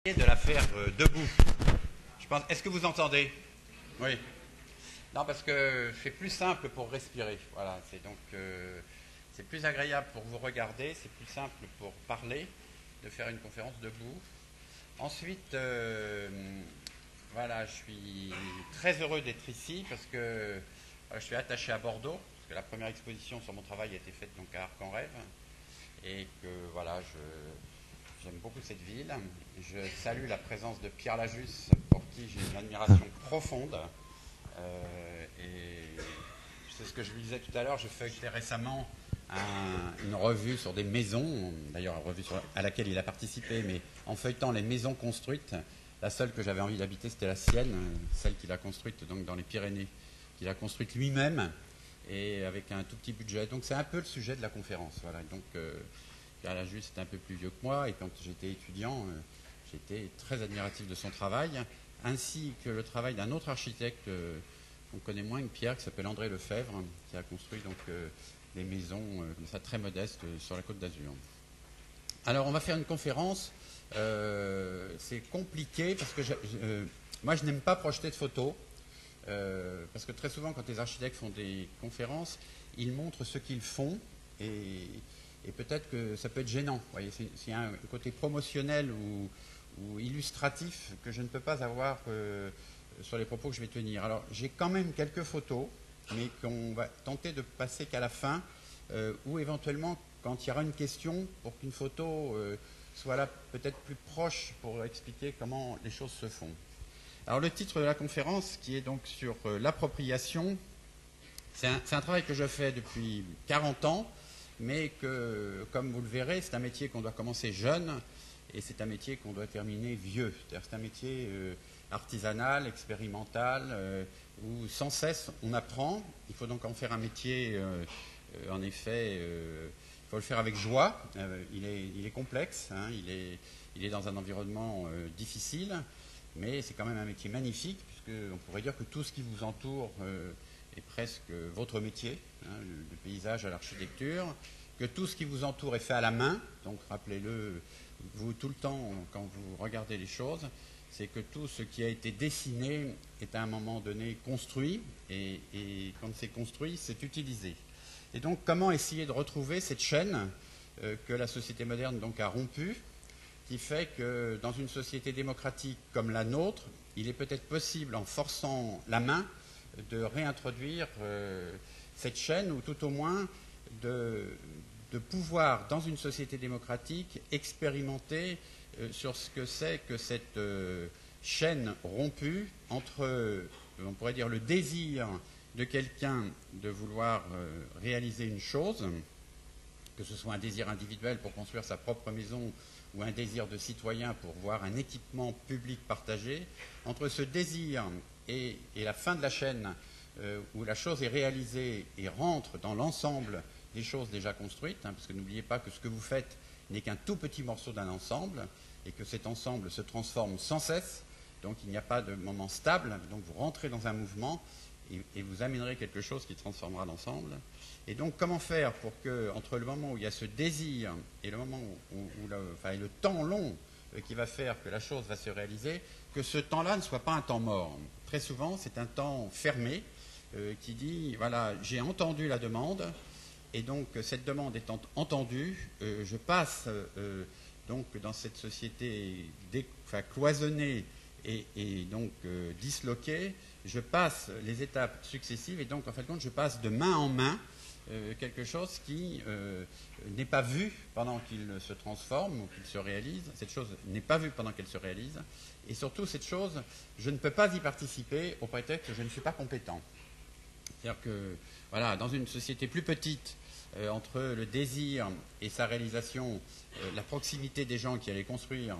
De la faire debout. Je pense. Est-ce que vous entendez? Oui. Non, parce que c'est plus simple pour respirer. Voilà. C'est donc c'est plus agréable pour vous regarder, c'est plus simple pour parler de faire une conférence debout. Ensuite, voilà, je suis très heureux d'être ici parce que je suis attaché à Bordeaux, parce que la première exposition sur mon travail a été faite donc à Arc en Rêve, et que voilà, j'aime beaucoup cette ville. Je salue la présence de Pierre Lajusse, pour qui j'ai une admiration profonde. Et c'est ce que je lui disais tout à l'heure, je feuilletais récemment une revue sur des maisons, d'ailleurs une revue à laquelle il a participé, mais en feuilletant les maisons construites, la seule que j'avais envie d'habiter, c'était la sienne, celle qu'il a construite donc dans les Pyrénées, qu'il a construite lui-même, et avec un tout petit budget. Donc c'est un peu le sujet de la conférence. Voilà. Donc, Pierre Lajusse est un peu plus vieux que moi, et quand j'étais étudiant, j'étais très admiratif de son travail, ainsi que le travail d'un autre architecte qu'on connaît moins que Pierre, qui s'appelle André Lefebvre, qui a construit donc des maisons comme ça très modestes sur la Côte d'Azur. Alors on va faire une conférence. C'est compliqué parce que moi je n'aime pas projeter de photos, parce que très souvent quand les architectes font des conférences, ils montrent ce qu'ils font, et peut-être que ça peut être gênant. Vous voyez, c'est un côté promotionnel ou illustratif que je ne peux pas avoir sur les propos que je vais tenir. Alors j'ai quand même quelques photos, mais qu'on va tenter de passer qu'à la fin, ou éventuellement quand il y aura une question, pour qu'une photo soit là peut-être plus proche pour expliquer comment les choses se font. Alors le titre de la conférence, qui est donc sur l'appropriation, c'est un travail que je fais depuis 40 ans, mais que, comme vous le verrez, c'est un métier qu'on doit commencer jeune, et c'est un métier qu'on doit terminer vieux. C'est-à-dire c'est un métier artisanal, expérimental, où sans cesse on apprend. Il faut donc en faire un métier, en effet, il faut le faire avec joie. Il est complexe, hein, il est dans un environnement difficile, mais c'est quand même un métier magnifique, puisqu'on pourrait dire que tout ce qui vous entoure est presque votre métier, hein, du paysage à l'architecture, que tout ce qui vous entoure est fait à la main. Donc rappelez-le, vous, tout le temps, quand vous regardez les choses, c'est que tout ce qui a été dessiné est à un moment donné construit, et quand c'est construit, c'est utilisé. Et donc comment essayer de retrouver cette chaîne que la société moderne donc a rompue, qui fait que dans une société démocratique comme la nôtre, il est peut-être possible, en forçant la main, de réintroduire cette chaîne, ou tout au moins de pouvoir, dans une société démocratique, expérimenter sur ce que c'est que cette chaîne rompue entre, on pourrait dire, le désir de quelqu'un de vouloir réaliser une chose, que ce soit un désir individuel pour construire sa propre maison, ou un désir de citoyen pour voir un équipement public partagé, entre ce désir et la fin de la chaîne, où la chose est réalisée et rentre dans l'ensemble des choses déjà construites, hein, parce que n'oubliez pas que ce que vous faites n'est qu'un tout petit morceau d'un ensemble, et que cet ensemble se transforme sans cesse, donc il n'y a pas de moment stable, donc vous rentrez dans un mouvement, et vous amènerez quelque chose qui transformera l'ensemble. Et donc comment faire pour que, entre le moment où il y a ce désir et le moment et le temps long qui va faire que la chose va se réaliser, que ce temps-là ne soit pas un temps mort. Très souvent, c'est un temps fermé qui dit, voilà, j'ai entendu la demande, et donc cette demande étant entendue, je passe donc dans cette société cloisonnée et donc disloquée, je passe les étapes successives, et donc en fin de compte, je passe de main en main quelque chose qui n'est pas vu pendant qu'il se transforme ou qu'il se réalise. Cette chose n'est pas vue pendant qu'elle se réalise, et surtout cette chose, je ne peux pas y participer au prétexte que je ne suis pas compétent. C'est-à-dire que, voilà, dans une société plus petite, entre le désir et sa réalisation, la proximité des gens qui allaient construire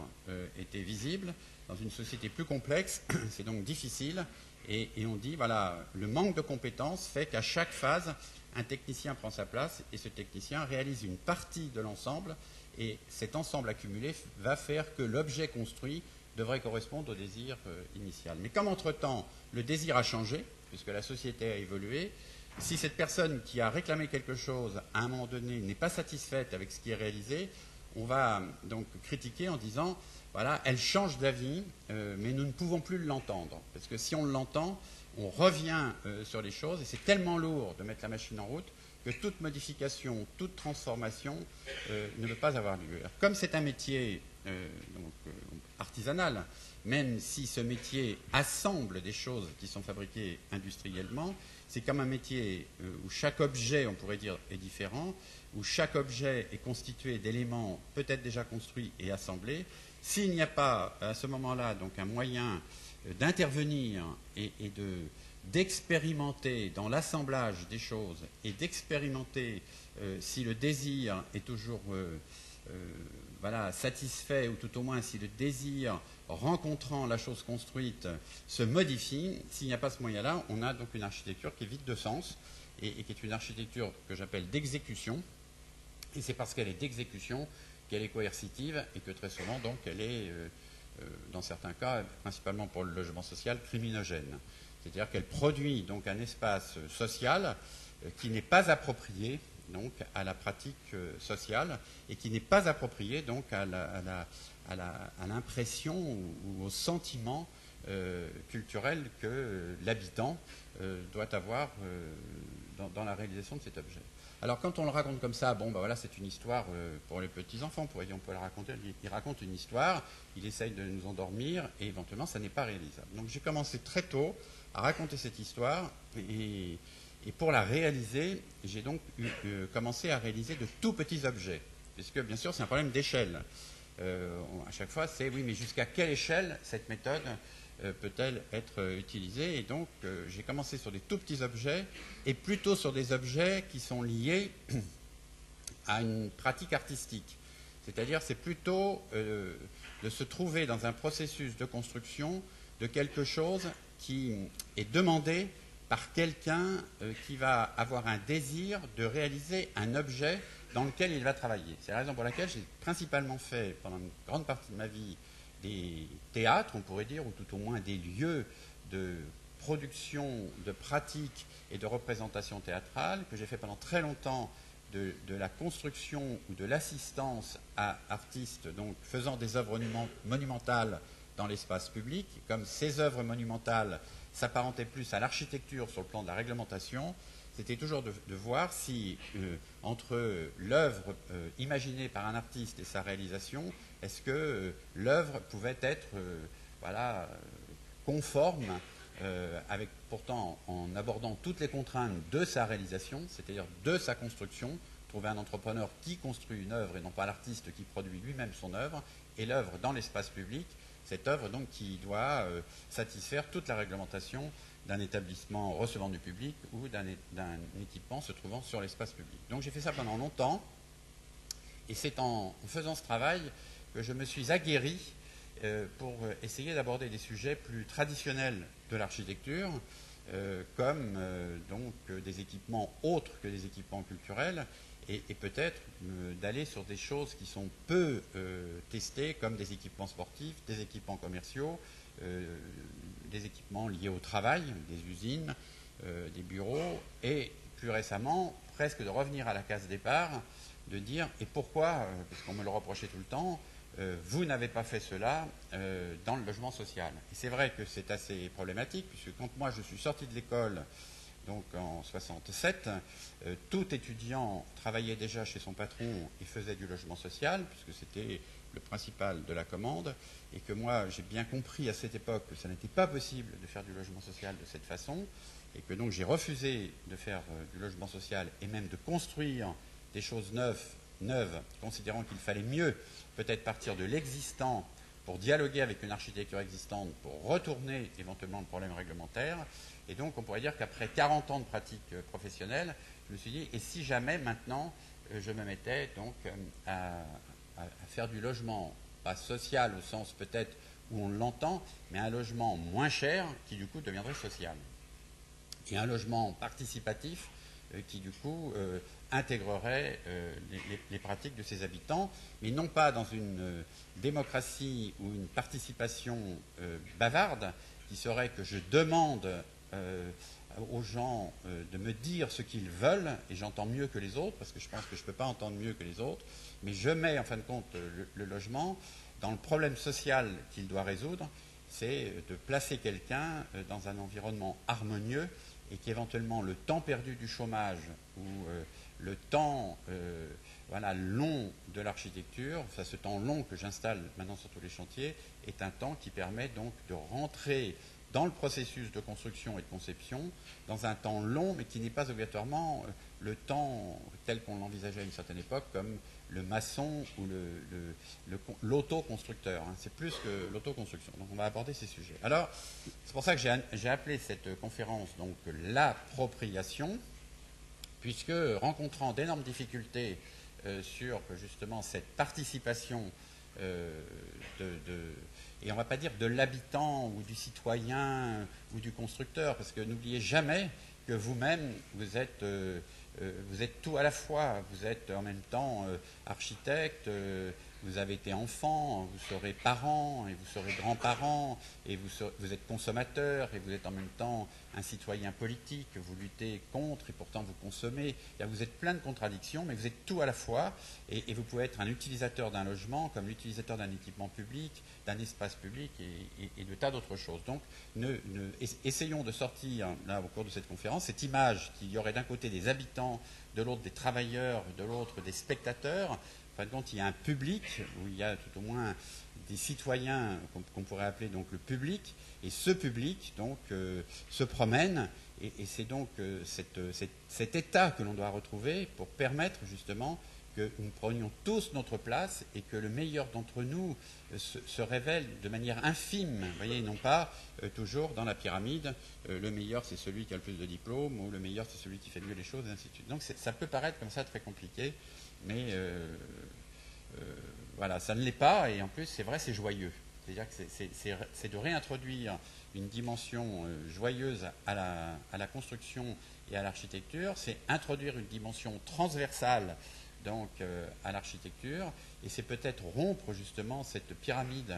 était visible. Dans une société plus complexe, c'est donc difficile, et on dit, voilà, le manque de compétences fait qu'à chaque phase, un technicien prend sa place, et ce technicien réalise une partie de l'ensemble, et cet ensemble accumulé va faire que l'objet construit devrait correspondre au désir initial. Mais comme entre-temps, le désir a changé, puisque la société a évolué, si cette personne qui a réclamé quelque chose, à un moment donné, n'est pas satisfaite avec ce qui est réalisé, on va donc critiquer en disant, voilà, elle change d'avis, mais nous ne pouvons plus l'entendre. Parce que si on l'entend, on revient sur les choses, et c'est tellement lourd de mettre la machine en route que toute modification, toute transformation ne peut pas avoir lieu. Alors, comme c'est un métier artisanal, même si ce métier assemble des choses qui sont fabriquées industriellement, c'est comme un métier où chaque objet, on pourrait dire, est différent, où chaque objet est constitué d'éléments peut-être déjà construits et assemblés. S'il n'y a pas à ce moment-là donc un moyen d'intervenir et d'expérimenter dans l'assemblage des choses et d'expérimenter si le désir est toujours satisfait, ou tout au moins si le désir rencontrant la chose construite se modifie, s'il n'y a pas ce moyen-là, on a donc une architecture qui est vide de sens et qui est une architecture que j'appelle d'exécution. Et c'est parce qu'elle est d'exécution qu'elle est coercitive et que très souvent, donc, elle est, dans certains cas, principalement pour le logement social, criminogène. C'est-à-dire qu'elle produit donc un espace social qui n'est pas approprié donc à la pratique sociale et qui n'est pas approprié donc à l'impression ou au sentiment culturel que l'habitant doit avoir dans la réalisation de cet objet. Alors quand on le raconte comme ça, bon, ben voilà, c'est une histoire pour les petits-enfants, on peut la raconter, il raconte une histoire, il essaye de nous endormir, et éventuellement ça n'est pas réalisable. Donc j'ai commencé très tôt à raconter cette histoire, et pour la réaliser, j'ai donc commencé à réaliser de tout petits objets, puisque bien sûr c'est un problème d'échelle. À chaque fois c'est, oui, mais jusqu'à quelle échelle cette méthode peut-elle être utilisée? Et donc j'ai commencé sur des tout petits objets, et plutôt sur des objets qui sont liés à une pratique artistique. C'est-à-dire c'est plutôt de se trouver dans un processus de construction de quelque chose qui est demandé par quelqu'un qui va avoir un désir de réaliser un objet dans lequel il va travailler. C'est la raison pour laquelle j'ai principalement fait, pendant une grande partie de ma vie, des théâtres, on pourrait dire, ou tout au moins des lieux de production, de pratique et de représentation théâtrale, que j'ai fait pendant très longtemps de la construction ou de l'assistance à artistes donc faisant des œuvres monumentales dans l'espace public. Comme ces œuvres monumentales s'apparentaient plus à l'architecture sur le plan de la réglementation, c'était toujours de voir si, entre l'œuvre imaginée par un artiste et sa réalisation, est-ce que l'œuvre pouvait être conforme, avec pourtant en abordant toutes les contraintes de sa réalisation, c'est-à-dire de sa construction, trouver un entrepreneur qui construit une œuvre et non pas l'artiste qui produit lui-même son œuvre, et l'œuvre dans l'espace public, cette œuvre donc qui doit satisfaire toute la réglementation d'un établissement recevant du public ou d'un équipement se trouvant sur l'espace public. Donc j'ai fait ça pendant longtemps, et c'est en faisant ce travail que je me suis aguerri pour essayer d'aborder des sujets plus traditionnels de l'architecture, comme donc des équipements autres que des équipements culturels, et peut-être d'aller sur des choses qui sont peu testées, comme des équipements sportifs, des équipements commerciaux, des équipements liés au travail, des usines, des bureaux, et plus récemment, presque de revenir à la case départ, de dire, et pourquoi, parce qu'on me le reprochait tout le temps, vous n'avez pas fait cela dans le logement social. Et c'est vrai que c'est assez problématique, puisque quand moi je suis sorti de l'école, donc en 67, tout étudiant travaillait déjà chez son patron et faisait du logement social, puisque c'était le principal de la commande, et que moi j'ai bien compris à cette époque que ça n'était pas possible de faire du logement social de cette façon, et que donc j'ai refusé de faire du logement social et même de construire des choses neuves, considérant qu'il fallait mieux peut-être partir de l'existant pour dialoguer avec une architecture existante, pour retourner éventuellement le problème réglementaire. Et donc on pourrait dire qu'après 40 ans de pratique professionnelle, je me suis dit, et si jamais maintenant je me mettais donc à faire du logement, pas social au sens peut-être où on l'entend, mais un logement moins cher qui du coup deviendrait social. Et un logement participatif qui du coup intégrerait les pratiques de ses habitants, mais non pas dans une démocratie ou une participation bavarde, qui serait que je demande aux gens de me dire ce qu'ils veulent, et j'entends mieux que les autres, parce que je pense que je ne peux pas entendre mieux que les autres, mais je mets en fin de compte le logement dans le problème social qu'il doit résoudre, c'est de placer quelqu'un dans un environnement harmonieux et qu'éventuellement le temps perdu du chômage ou le temps long de l'architecture, ce temps long que j'installe maintenant sur tous les chantiers, est un temps qui permet donc de rentrer dans le processus de construction et de conception, dans un temps long, mais qui n'est pas obligatoirement le temps tel qu'on l'envisageait à une certaine époque, comme le maçon ou l'autoconstructeur. C'est plus que l'autoconstruction. Donc on va aborder ces sujets. Alors, c'est pour ça que j'ai appelé cette conférence donc l'appropriation, puisque rencontrant d'énormes difficultés sur justement cette participation et on ne va pas dire de l'habitant ou du citoyen ou du constructeur, parce que n'oubliez jamais que vous-même, vous êtes tout à la fois. Vous êtes en même temps architecte, vous avez été enfant, vous serez parent, et vous serez grands-parents, et vous êtes consommateur, et vous êtes en même temps un citoyen politique, vous luttez contre, et pourtant vous consommez. Vous êtes plein de contradictions, mais vous êtes tout à la fois, et vous pouvez être un utilisateur d'un logement, comme l'utilisateur d'un équipement public, d'un espace public, et de tas d'autres choses. Donc, essayons de sortir, là, au cours de cette conférence, cette image qu'il y aurait d'un côté des habitants, de l'autre des travailleurs, de l'autre des spectateurs. En fin de compte, il y a un public, où il y a tout au moins des citoyens qu'on pourrait appeler donc le public, et ce public donc se promène, et c'est donc cet état que l'on doit retrouver pour permettre justement que nous prenions tous notre place et que le meilleur d'entre nous se révèle de manière infime, vous voyez, non pas toujours dans la pyramide, le meilleur c'est celui qui a le plus de diplômes, ou le meilleur c'est celui qui fait mieux les choses, et ainsi de suite. Donc ça peut paraître comme ça très compliqué, mais voilà, ça ne l'est pas, et en plus c'est vrai, c'est joyeux. C'est-à-dire que c'est de réintroduire une dimension joyeuse à la construction et à l'architecture, c'est introduire une dimension transversale donc à l'architecture, et c'est peut-être rompre justement cette pyramide,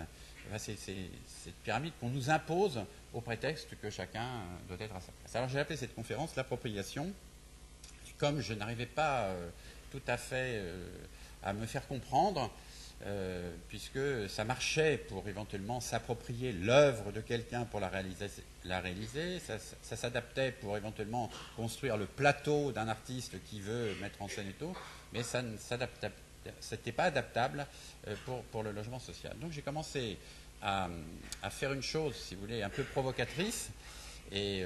cette pyramide qu'on nous impose au prétexte que chacun doit être à sa place. Alors j'ai appelé cette conférence l'appropriation. Comme je n'arrivais pas tout à fait à me faire comprendre, puisque ça marchait pour éventuellement s'approprier l'œuvre de quelqu'un pour la réaliser, ça s'adaptait pour éventuellement construire le plateau d'un artiste qui veut mettre en scène et tout, mais ça n'était pas adaptable pour le logement social. Donc j'ai commencé à faire une chose, si vous voulez, un peu provocatrice, et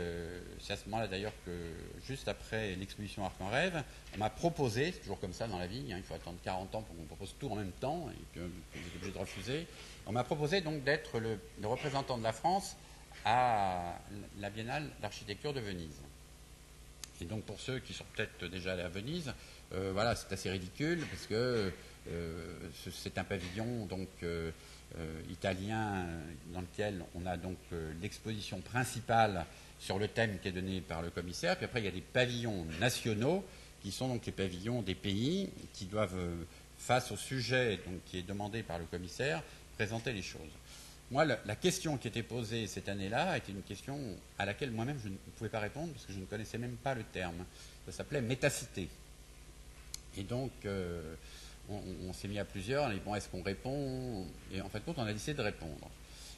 c'est à ce moment-là d'ailleurs que, juste après l'exposition Arc en Rêve, on m'a proposé, c'est toujours comme ça dans la vie, il faut attendre 40 ans pour qu'on propose tout en même temps, et que vous êtes obligé de refuser, on m'a proposé donc d'être le représentant de la France à la Biennale d'architecture de Venise. Et donc pour ceux qui sont peut-être déjà allés à Venise, voilà, c'est assez ridicule, parce que c'est un pavillon donc italien dans lequel on a donc l'exposition principale sur le thème qui est donné par le commissaire. Puis après, il y a des pavillons nationaux qui sont donc les pavillons des pays qui doivent, face au sujet donc, qui est demandé par le commissaire, présenter les choses. Moi, la question qui était posée cette année-là était une question à laquelle moi-même je ne pouvais pas répondre parce que je ne connaissais même pas le terme. Ça s'appelait métacité. Et donc, on s'est mis à plusieurs, et bon, est-ce qu'on répond? Et en fin de compte, on a décidé de répondre.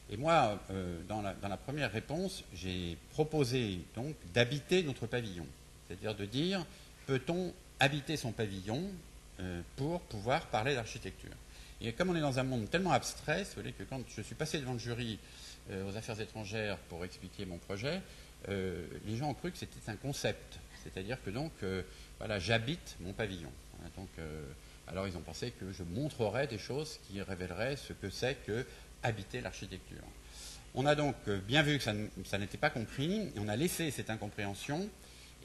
Et moi, dans la première réponse, j'ai proposé donc d'habiter notre pavillon. C'est-à-dire de dire, peut-on habiter son pavillon pour pouvoir parler d'architecture? Et comme on est dans un monde tellement abstrait, vous voyez que quand je suis passé devant le jury aux affaires étrangères pour expliquer mon projet, les gens ont cru que c'était un concept. C'est-à-dire que donc, voilà, j'habite mon pavillon. Donc, alors ils ont pensé que je montrerais des choses qui révéleraient ce que c'est que habiter l'architecture. On a donc bien vu que ça n'était pas compris, et on a laissé cette incompréhension,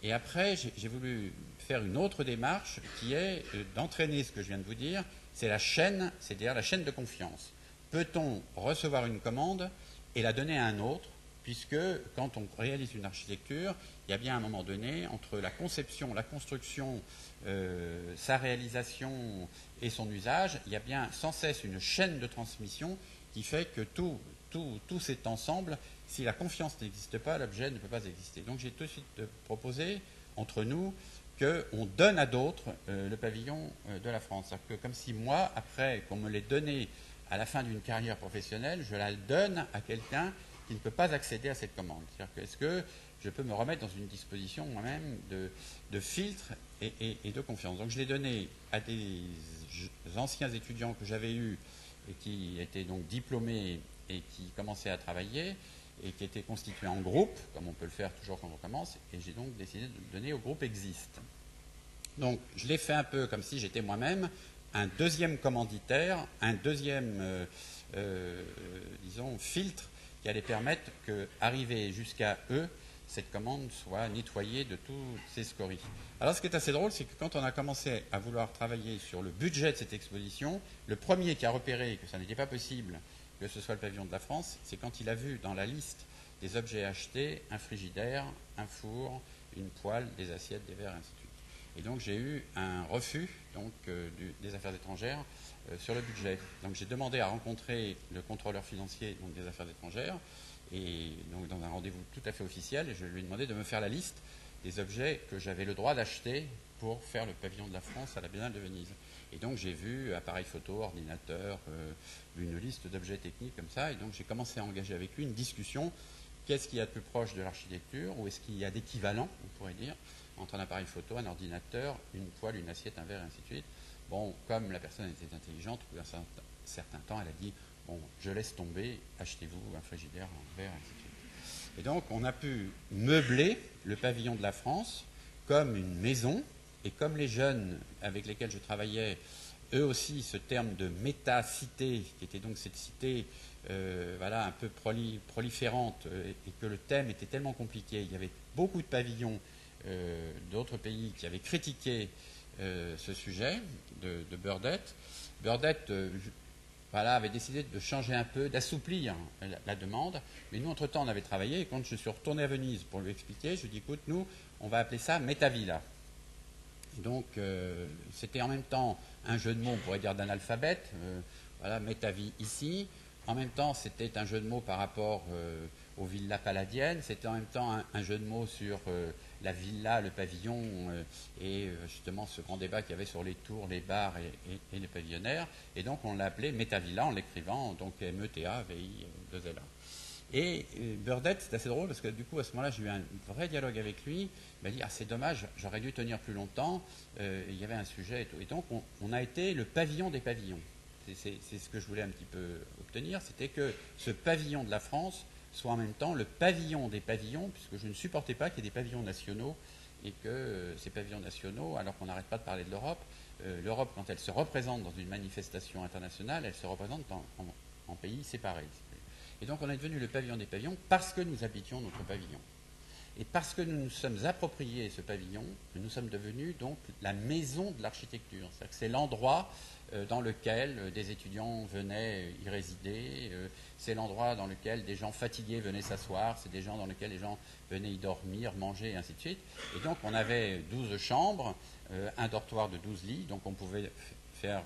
et après j'ai voulu faire une autre démarche qui est d'entraîner ce que je viens de vous dire, c'est la chaîne, c'est-à-dire la chaîne de confiance. Peut-on recevoir une commande et la donner à un autre, puisque quand on réalise une architecture, il y a bien un moment donné, entre la conception, la construction, sa réalisation et son usage, il y a bien sans cesse une chaîne de transmission qui fait que tout cet ensemble Si la confiance n'existe pas, l'objet ne peut pas exister. Donc j'ai tout de suite proposé, entre nous, qu'on donne à d'autres le pavillon de la France. Que comme si moi, après qu'on me l'ait donné à la fin d'une carrière professionnelle, je la donne à quelqu'un qui ne peut pas accéder à cette commande. C'est-à-dire que est-ce que je peux me remettre dans une disposition moi-même de filtre et de confiance. Donc je l'ai donné à des anciens étudiants que j'avais eus et qui étaient donc diplômés et qui commençaient à travailler et qui étaient constitués en groupe, comme on peut le faire toujours quand on commence, et j'ai donc décidé de le donner au groupe Existe. Donc je l'ai fait un peu comme si j'étais moi-même un deuxième commanditaire, un deuxième, disons, filtre qui allait permettre qu'arriver jusqu'à eux, cette commande soit nettoyée de toutes ces scories. Alors ce qui est assez drôle, c'est que quand on a commencé à vouloir travailler sur le budget de cette exposition, le premier qui a repéré que ça n'était pas possible que ce soit le pavillon de la France, c'est quand il a vu dans la liste des objets achetés un frigidaire, un four, une poêle, des assiettes, des verres, et ainsi de suite. Et donc j'ai eu un refus donc, des affaires étrangères sur le budget. Donc j'ai demandé à rencontrer le contrôleur financier donc, des affaires étrangères, et donc dans un rendez-vous tout à fait officiel, et je lui ai demandé de me faire la liste des objets que j'avais le droit d'acheter pour faire le pavillon de la France à la Biennale de Venise. Et donc j'ai vu appareil photo, ordinateur, une liste d'objets techniques comme ça, et donc j'ai commencé à engager avec lui une discussion. Qu'est-ce qu'il y a de plus proche de l'architecture, ou est-ce qu'il y a d'équivalent, on pourrait dire, entre un appareil photo, un ordinateur, une poêle, une assiette, un verre, et ainsi de suite. Bon, comme la personne était intelligente, au bout d'un certain temps, elle a dit, bon, je laisse tomber, achetez-vous un frigidaire, un verre, et ainsi de suite. Et donc on a pu meubler le pavillon de la France comme une maison, et comme les jeunes avec lesquels je travaillais, eux aussi, ce terme de méta-cité, qui était donc cette cité voilà, un peu proliférante, et que le thème était tellement compliqué, il y avait beaucoup de pavillons d'autres pays qui avaient critiqué ce sujet de Burdett. Burdett voilà, avait décidé de changer un peu, d'assouplir la demande, mais nous, entre-temps, on avait travaillé, et quand je suis retourné à Venise pour lui expliquer, je lui ai dit, écoute, nous, on va appeler ça Metavilla. Donc, c'était en même temps un jeu de mots, on pourrait dire d'analphabète, voilà, Métavie ici. En même temps, c'était un jeu de mots par rapport aux villas palladiennes. C'était en même temps un jeu de mots sur la villa, le pavillon, et justement ce grand débat qu'il y avait sur les tours, les bars et les pavillonnaires. Et donc, on l'a appelé Métavilla en l'écrivant, donc M-E-T-A-V-I-2-L-A. Et Burdett, c'est assez drôle parce que du coup, à ce moment-là, j'ai eu un vrai dialogue avec lui. Il m'a dit, ah, c'est dommage, j'aurais dû tenir plus longtemps. Il y avait un sujet et tout. Et donc, on a été le pavillon des pavillons. C'est ce que je voulais un petit peu obtenir. C'était que ce pavillon de la France soit en même temps le pavillon des pavillons, puisque je ne supportais pas qu'il y ait des pavillons nationaux et que ces pavillons nationaux, alors qu'on n'arrête pas de parler de l'Europe, l'Europe, quand elle se représente dans une manifestation internationale, elle se représente en pays séparés. Et donc on est devenu le pavillon des pavillons parce que nous habitions notre pavillon. Et parce que nous nous sommes appropriés ce pavillon, nous sommes devenus donc la maison de l'architecture. C'est-à-dire que c'est l'endroit dans lequel des étudiants venaient y résider, c'est l'endroit dans lequel des gens fatigués venaient s'asseoir, c'est des gens dans lesquels les gens venaient y dormir, manger, et ainsi de suite. Et donc on avait 12 chambres, un dortoir de 12 lits, donc on pouvait faire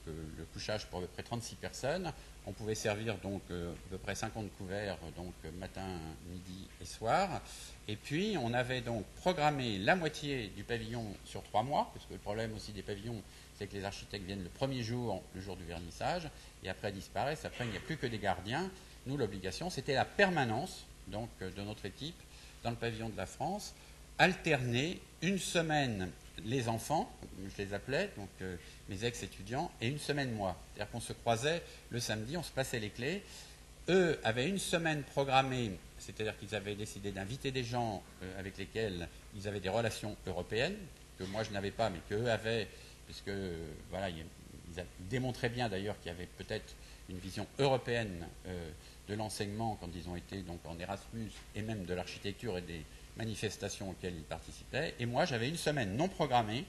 le couchage pour à peu près 36 personnes. On pouvait servir donc à peu près 50 couverts donc matin, midi et soir. Et puis on avait donc programmé la moitié du pavillon sur 3 mois, parce que le problème aussi des pavillons, c'est que les architectes viennent le premier jour, le jour du vernissage, et après disparaissent. Après il n'y a plus que des gardiens. Nous, l'obligation, c'était la permanence donc de notre équipe dans le pavillon de la France, alterner une semaine les enfants, je les appelais, donc mes ex-étudiants, et une semaine moi. C'est-à-dire qu'on se croisait le samedi, on se passait les clés. Eux avaient une semaine programmée, c'est-à-dire qu'ils avaient décidé d'inviter des gens avec lesquels ils avaient des relations européennes, que moi je n'avais pas, mais qu'eux avaient, puisque voilà, ils démontraient bien d'ailleurs qu'il y avait peut-être une vision européenne de l'enseignement quand ils ont été donc en Erasmus, et même de l'architecture et des manifestations auxquelles ils participaient. Et moi, j'avais une semaine non programmée,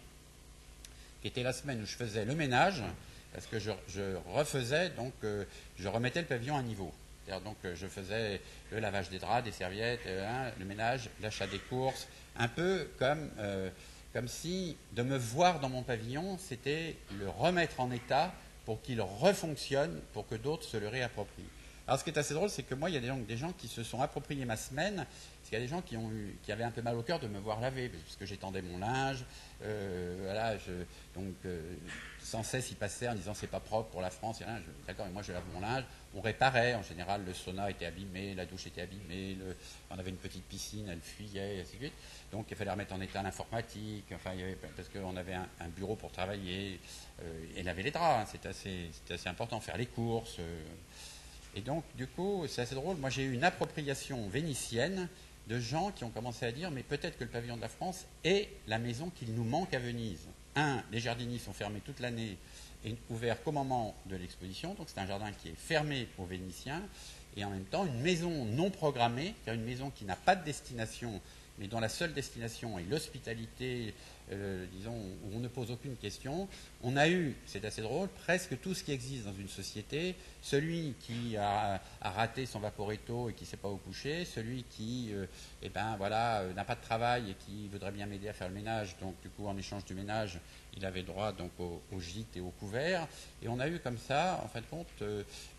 qui était la semaine où je faisais le ménage, parce que je refaisais, donc je remettais le pavillon à niveau. C'est-à-dire donc je faisais le lavage des draps, des serviettes, le ménage, l'achat des courses, un peu comme si de me voir dans mon pavillon, c'était le remettre en état pour qu'il refonctionne, pour que d'autres se le réapproprient. Alors, ce qui est assez drôle, c'est que moi, il y a des gens qui se sont appropriés ma semaine, parce qu'il y a des gens qui avaient un peu mal au cœur de me voir laver, parce que j'étendais mon linge, voilà, donc sans cesse, ils passaient en disant c'est pas propre pour la France. D'accord, et moi je lave mon linge. On réparait, en général, le sauna était abîmé, la douche était abîmée, on avait une petite piscine, elle fuyait, et ainsi de suite. Donc il fallait remettre en état l'informatique, enfin, parce qu'on avait un bureau pour travailler, et laver les draps, hein, c'était assez important, faire les courses. Et donc, du coup, c'est assez drôle. Moi, j'ai eu une appropriation vénitienne de gens qui ont commencé à dire mais peut-être que le pavillon de la France est la maison qu'il nous manque à Venise. Les jardiniers sont fermés toute l'année et ouverts qu'au moment de l'exposition. Donc, c'est un jardin qui est fermé aux Vénitiens. Et en même temps, une maison non programmée, c'est-à-dire une maison qui n'a pas de destination, mais dont la seule destination est l'hospitalité, disons, où on ne pose aucune question. On a eu, c'est assez drôle, presque tout ce qui existe dans une société. Celui qui a raté son vaporetto et qui ne sait pas où coucher, celui qui n'a pas de travail et qui voudrait bien m'aider à faire le ménage, donc du coup en échange du ménage, il avait droit donc au gîte et au couvert. Et on a eu comme ça, en fin de compte,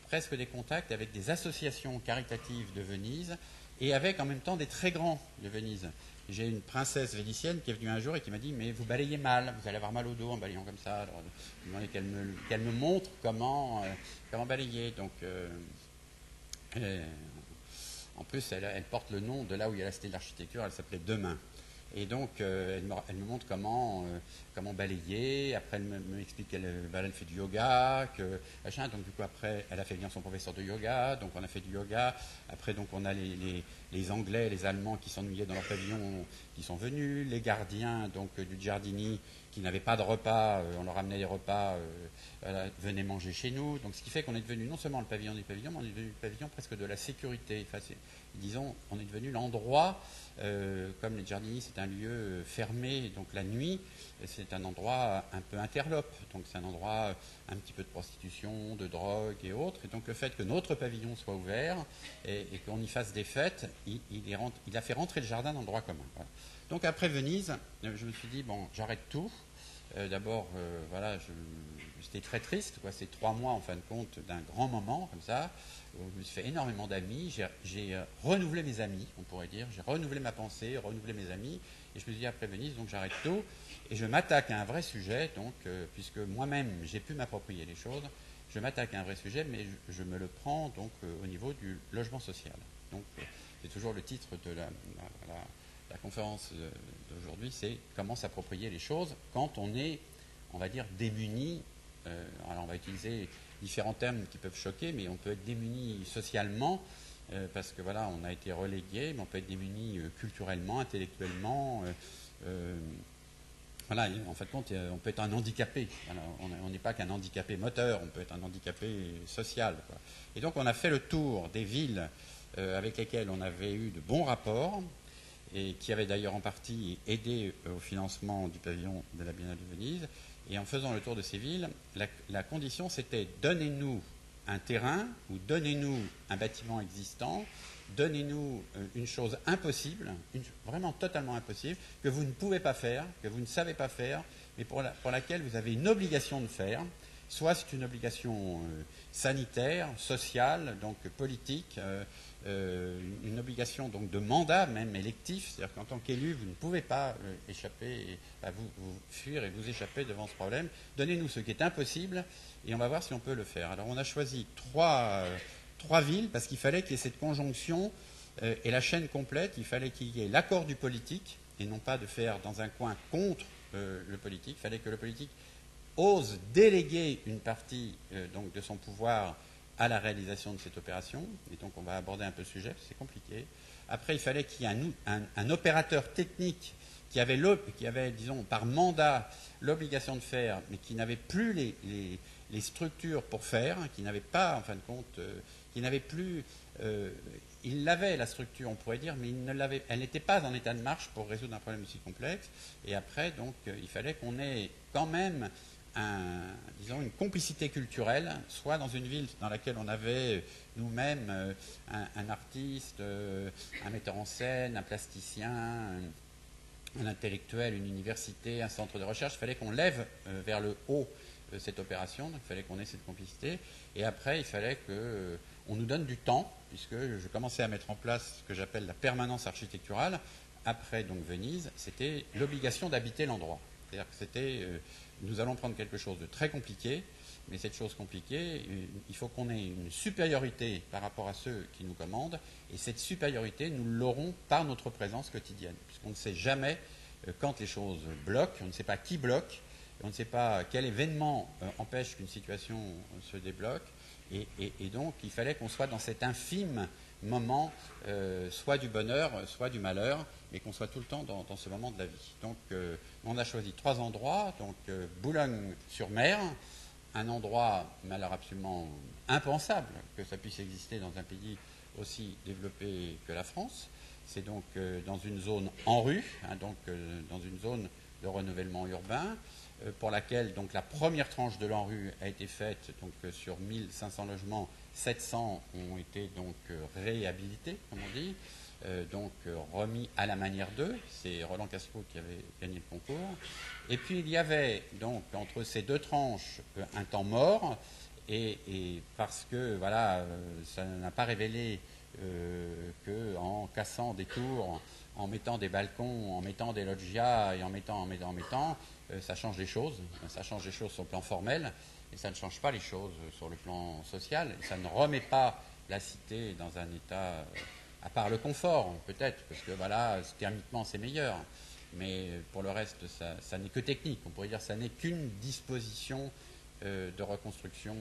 presque des contacts avec des associations caritatives de Venise et avec en même temps des très grands de Venise. J'ai une princesse vénitienne qui est venue un jour et qui m'a dit mais vous balayez mal, vous allez avoir mal au dos en balayant comme ça. Alors, je lui ai demandé qu'elle me montre comment balayer. Donc, en plus, elle porte le nom de là où il y a la cité de l'architecture, elle s'appelait Demain. Et donc, elle me montre comment balayer. Après, elle m'explique qu'elle fait du yoga. Donc, du coup, après, elle a fait venir son professeur de yoga. Donc, on a fait du yoga. Après, donc, on a les Anglais, les Allemands qui s'ennuyaient dans leur pavillon, qui sont venus. Les gardiens donc, du Giardini qui n'avaient pas de repas, on leur amenait des repas, venaient manger chez nous. Donc, ce qui fait qu'on est devenu non seulement le pavillon des pavillons, mais on est devenu le pavillon presque de la sécurité. Enfin, disons, on est devenu l'endroit, comme les Giardini, c'est un lieu fermé, donc la nuit, c'est un endroit un peu interlope. Donc, c'est un endroit un petit peu de prostitution, de drogue et autres. Et donc, le fait que notre pavillon soit ouvert et qu'on y fasse des fêtes, il a fait rentrer le jardin dans le droit commun. Voilà. Donc, après Venise, je me suis dit, bon, j'arrête tout. D'abord, voilà, j'étais très triste, quoi. C'est 3 mois, en fin de compte, d'un grand moment, comme ça. Je me suis fait énormément d'amis. J'ai renouvelé mes amis, on pourrait dire. J'ai renouvelé ma pensée, renouvelé mes amis. Et je me suis dit, après Venise, donc j'arrête tout. Et je m'attaque à un vrai sujet, donc, puisque moi-même, j'ai pu m'approprier les choses. Je m'attaque à un vrai sujet, mais je me le prends, donc, au niveau du logement social. Donc, c'est toujours le titre de la conférence d'aujourd'hui, c'est comment s'approprier les choses quand on est, on va dire, démuni. Alors on va utiliser différents termes qui peuvent choquer, mais on peut être démuni socialement, parce que voilà, on a été relégué, mais on peut être démuni culturellement, intellectuellement. Voilà, en fin de compte, on peut être un handicapé. Alors, on n'est pas qu'un handicapé moteur, on peut être un handicapé social, quoi. Et donc on a fait le tour des villes avec lesquelles on avait eu de bons rapports, et qui avait d'ailleurs en partie aidé au financement du pavillon de la Biennale de Venise. Et en faisant le tour de ces villes, la condition c'était donnez-nous un terrain ou donnez-nous un bâtiment existant, donnez-nous une chose impossible, vraiment totalement impossible, que vous ne pouvez pas faire, que vous ne savez pas faire, mais pour laquelle vous avez une obligation de faire. Soit c'est une obligation sanitaire, sociale, donc politique, une obligation donc de mandat même électif, c'est-à-dire qu'en tant qu'élu, vous ne pouvez pas échapper, vous fuir et vous échapper devant ce problème. Donnez-nous ce qui est impossible et on va voir si on peut le faire. Alors on a choisi trois villes parce qu'il fallait qu'il y ait cette conjonction et la chaîne complète. Il fallait qu'il y ait l'accord du politique et non pas de faire dans un coin contre le politique. Il fallait que le politique ose déléguer une partie donc de son pouvoir à la réalisation de cette opération. Et donc on va aborder un peu le sujet, c'est compliqué. Après, il fallait qu'il y ait un opérateur technique qui avait, disons, par mandat, l'obligation de faire, mais qui n'avait plus les structures pour faire, qui n'avait pas, en fin de compte, qui n'avait plus... il avait la structure, on pourrait dire, mais elle n'était pas en état de marche pour résoudre un problème aussi complexe. Et après, donc, il fallait qu'on ait quand même disons une complicité culturelle, soit dans une ville dans laquelle on avait nous-mêmes un artiste, un metteur en scène, un plasticien, un intellectuel, une université, un centre de recherche. Il fallait qu'on lève vers le haut cette opération, donc il fallait qu'on ait cette complicité. Et après, il fallait que on nous donne du temps, puisque je commençais à mettre en place ce que j'appelle la permanence architecturale. Après donc Venise, c'était l'obligation d'habiter l'endroit. C'est-à-dire que c'était, nous allons prendre quelque chose de très compliqué, mais cette chose compliquée, il faut qu'on ait une supériorité par rapport à ceux qui nous commandent, et cette supériorité, nous l'aurons par notre présence quotidienne, puisqu'on ne sait jamais quand les choses bloquent, on ne sait pas qui bloque, on ne sait pas quel événement empêche qu'une situation se débloque, et donc il fallait qu'on soit dans cet infime moment, soit du bonheur, soit du malheur, mais qu'on soit tout le temps dans ce moment de la vie. Donc on a choisi 3 endroits, donc Boulogne-sur-Mer, un endroit, mais alors absolument impensable que ça puisse exister dans un pays aussi développé que la France. C'est donc dans une zone en rue, donc dans une zone de renouvellement urbain, pour laquelle donc la première tranche de l'ANRU a été faite donc sur 1500 logements, 700 ont été donc réhabilités, comme on dit, donc remis à la manière d'eux. C'est Roland Castro qui avait gagné le concours. Et puis il y avait donc entre ces 2 tranches un temps mort, et parce que voilà, ça n'a pas révélé qu'en cassant des tours, en mettant des balcons, en mettant des loggias et en mettant, ça change les choses. Ça change les choses sur le plan formel, et ça ne change pas les choses sur le plan social. Et ça ne remet pas la cité dans un état, à part le confort peut-être, parce que voilà, thermiquement c'est meilleur. Mais pour le reste, ça n'est que technique. On pourrait dire que ça n'est qu'une disposition de reconstruction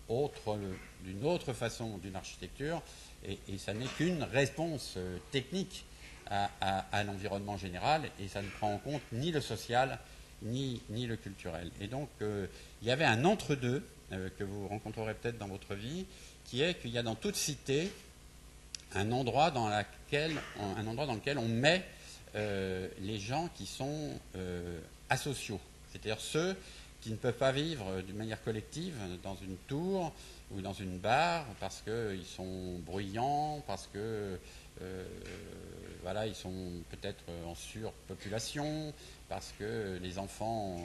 d'une autre façon d'une architecture, et ça n'est qu'une réponse technique à l'environnement général, et ça ne prend en compte ni le social ni le culturel. Et donc il y avait un entre-deux que vous rencontrerez peut-être dans votre vie, qui est qu'il y a dans toute cité un endroit dans lequel on met les gens qui sont asociaux, c'est-à-dire ceux qui ne peuvent pas vivre d'une manière collective dans une tour ou dans une barre parce qu'ils sont bruyants, parce que voilà, ils sont peut-être en surpopulation, parce que les enfants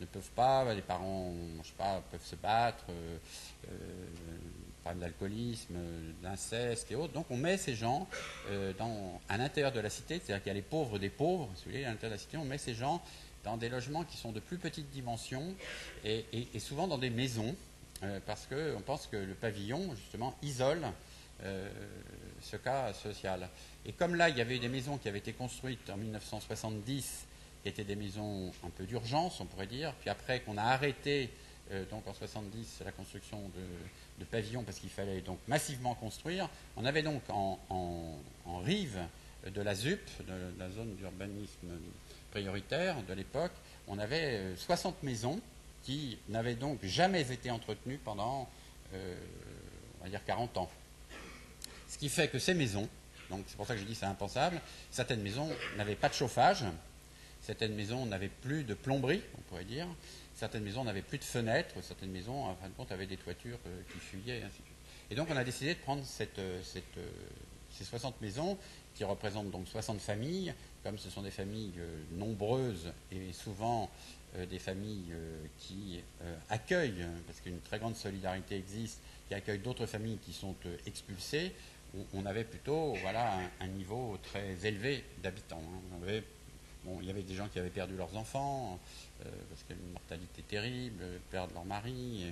ne peuvent pas, les parents, je sais pas, peuvent se battre, par de l'alcoolisme, de l'inceste et autres. Donc on met ces gens à l'intérieur de la cité, c'est-à-dire qu'il y a les pauvres des pauvres, si vous voulez, à l'intérieur de la cité, on met ces gens dans des logements qui sont de plus petite dimension, et souvent dans des maisons, parce qu'on pense que le pavillon, justement, isole ce cas social. Et comme là, il y avait eu des maisons qui avaient été construites en 1970, qui étaient des maisons un peu d'urgence, on pourrait dire, puis après qu'on a arrêté, donc en 70, la construction de pavillons, parce qu'il fallait donc massivement construire, on avait donc en rive de la ZUP, de la zone d'urbanisme prioritaire de l'époque, on avait 60 maisons qui n'avaient donc jamais été entretenues pendant, on va dire, 40 ans. Ce qui fait que ces maisons, donc c'est pour ça que je dis c'est impensable, certaines maisons n'avaient pas de chauffage, certaines maisons n'avaient plus de plomberie, on pourrait dire, certaines maisons n'avaient plus de fenêtres, certaines maisons, en fin de compte, avaient des toitures qui fuyaient, et ainsi de suite. Et donc on a décidé de prendre ces 60 maisons, qui représentent donc 60 familles, comme ce sont des familles nombreuses et souvent des familles qui accueillent, parce qu'une très grande solidarité existe, qui accueillent d'autres familles qui sont expulsées, on avait plutôt voilà, un niveau très élevé d'habitants. Il y avait des gens qui avaient perdu leurs enfants, parce qu'il y avait une mortalité terrible, perdre leur mari,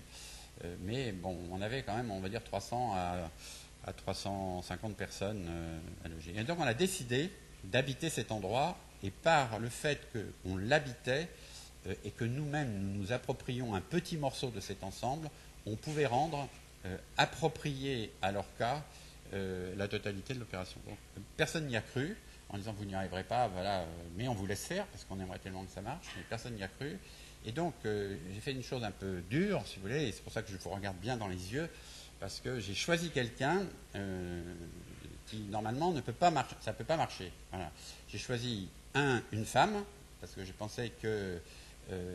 mais bon, on avait quand même, on va dire, 300 à 350 personnes à loger. Et donc on a décidé d'habiter cet endroit, et par le fait qu'on l'habitait et que nous-mêmes nous approprions un petit morceau de cet ensemble, on pouvait rendre approprié à leur cas la totalité de l'opération. Donc, personne n'y a cru, en disant vous n'y arriverez pas, voilà, mais on vous laisse faire, parce qu'on aimerait tellement que ça marche, mais personne n'y a cru. Et donc j'ai fait une chose un peu dure, si vous voulez, et c'est pour ça que je vous regarde bien dans les yeux, parce que j'ai choisi quelqu'un qui normalement ne peut pas marcher, ça ne peut pas marcher. Voilà. J'ai choisi une femme, parce que je pensais que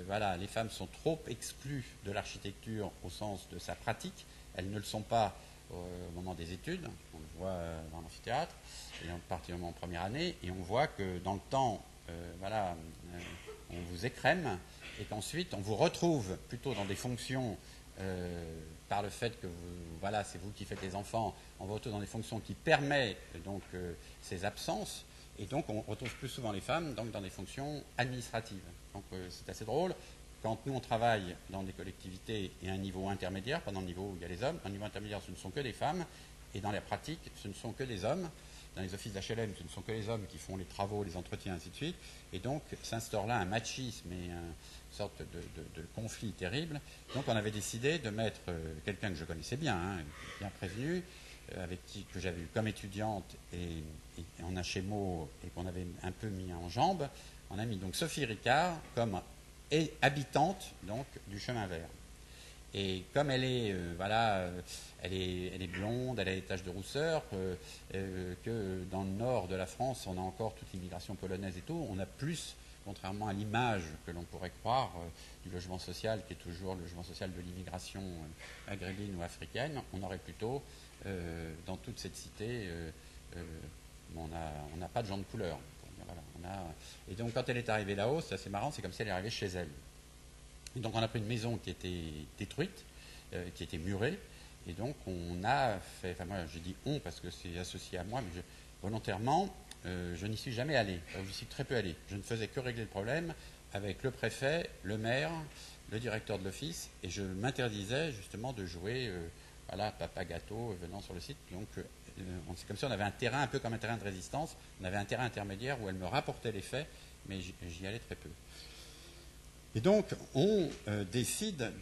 voilà, les femmes sont trop exclues de l'architecture au sens de sa pratique. Elles ne le sont pas au moment des études, on le voit dans l'amphithéâtre, et particulièrement en première année, et on voit que dans le temps, on vous écrème, et qu'ensuite on vous retrouve plutôt dans des fonctions par le fait que voilà, c'est vous qui faites les enfants, on va plutôt dans des fonctions qui permettent donc ces absences, et donc on retrouve plus souvent les femmes donc, dans des fonctions administratives. Donc c'est assez drôle. Quand nous on travaille dans des collectivités et à un niveau intermédiaire, pas dans le niveau où il y a les hommes, dans le niveau intermédiaire ce ne sont que des femmes, et dans la pratique ce ne sont que des hommes. Dans les offices d'HLM, ce ne sont que les hommes qui font les travaux, les entretiens, ainsi de suite. Et donc s'instaure là un machisme et une sorte de conflit terrible. Donc on avait décidé de mettre quelqu'un que je connaissais bien, bien prévenu, que j'avais eu comme étudiante et en HMO et qu'on avait un peu mis en jambe. On a mis donc Sophie Ricard comme habitante donc, du chemin vert. Et comme elle est, elle est blonde, elle a des taches de rousseur, que dans le nord de la France, on a encore toute l'immigration polonaise et tout, on a plus, contrairement à l'image que l'on pourrait croire du logement social, qui est toujours le logement social de l'immigration maghrébine ou africaine, on aurait plutôt, dans toute cette cité, on n'a pas de gens de couleur. Voilà, et donc quand elle est arrivée là-haut, c'est assez marrant, c'est comme si elle est arrivée chez elle. Et donc on a pris une maison qui était détruite, qui était murée, et donc on a fait, enfin moi j'ai dit on parce que c'est associé à moi, mais volontairement je n'y suis jamais allé, je suis très peu allé. Je ne faisais que régler le problème avec le préfet, le maire, le directeur de l'office, et je m'interdisais justement de jouer papa gâteau venant sur le site. Donc c'est comme si on avait un terrain, un peu comme un terrain de résistance, on avait un terrain intermédiaire où elle me rapportait les faits, mais j'y allais très peu. Et donc, on décide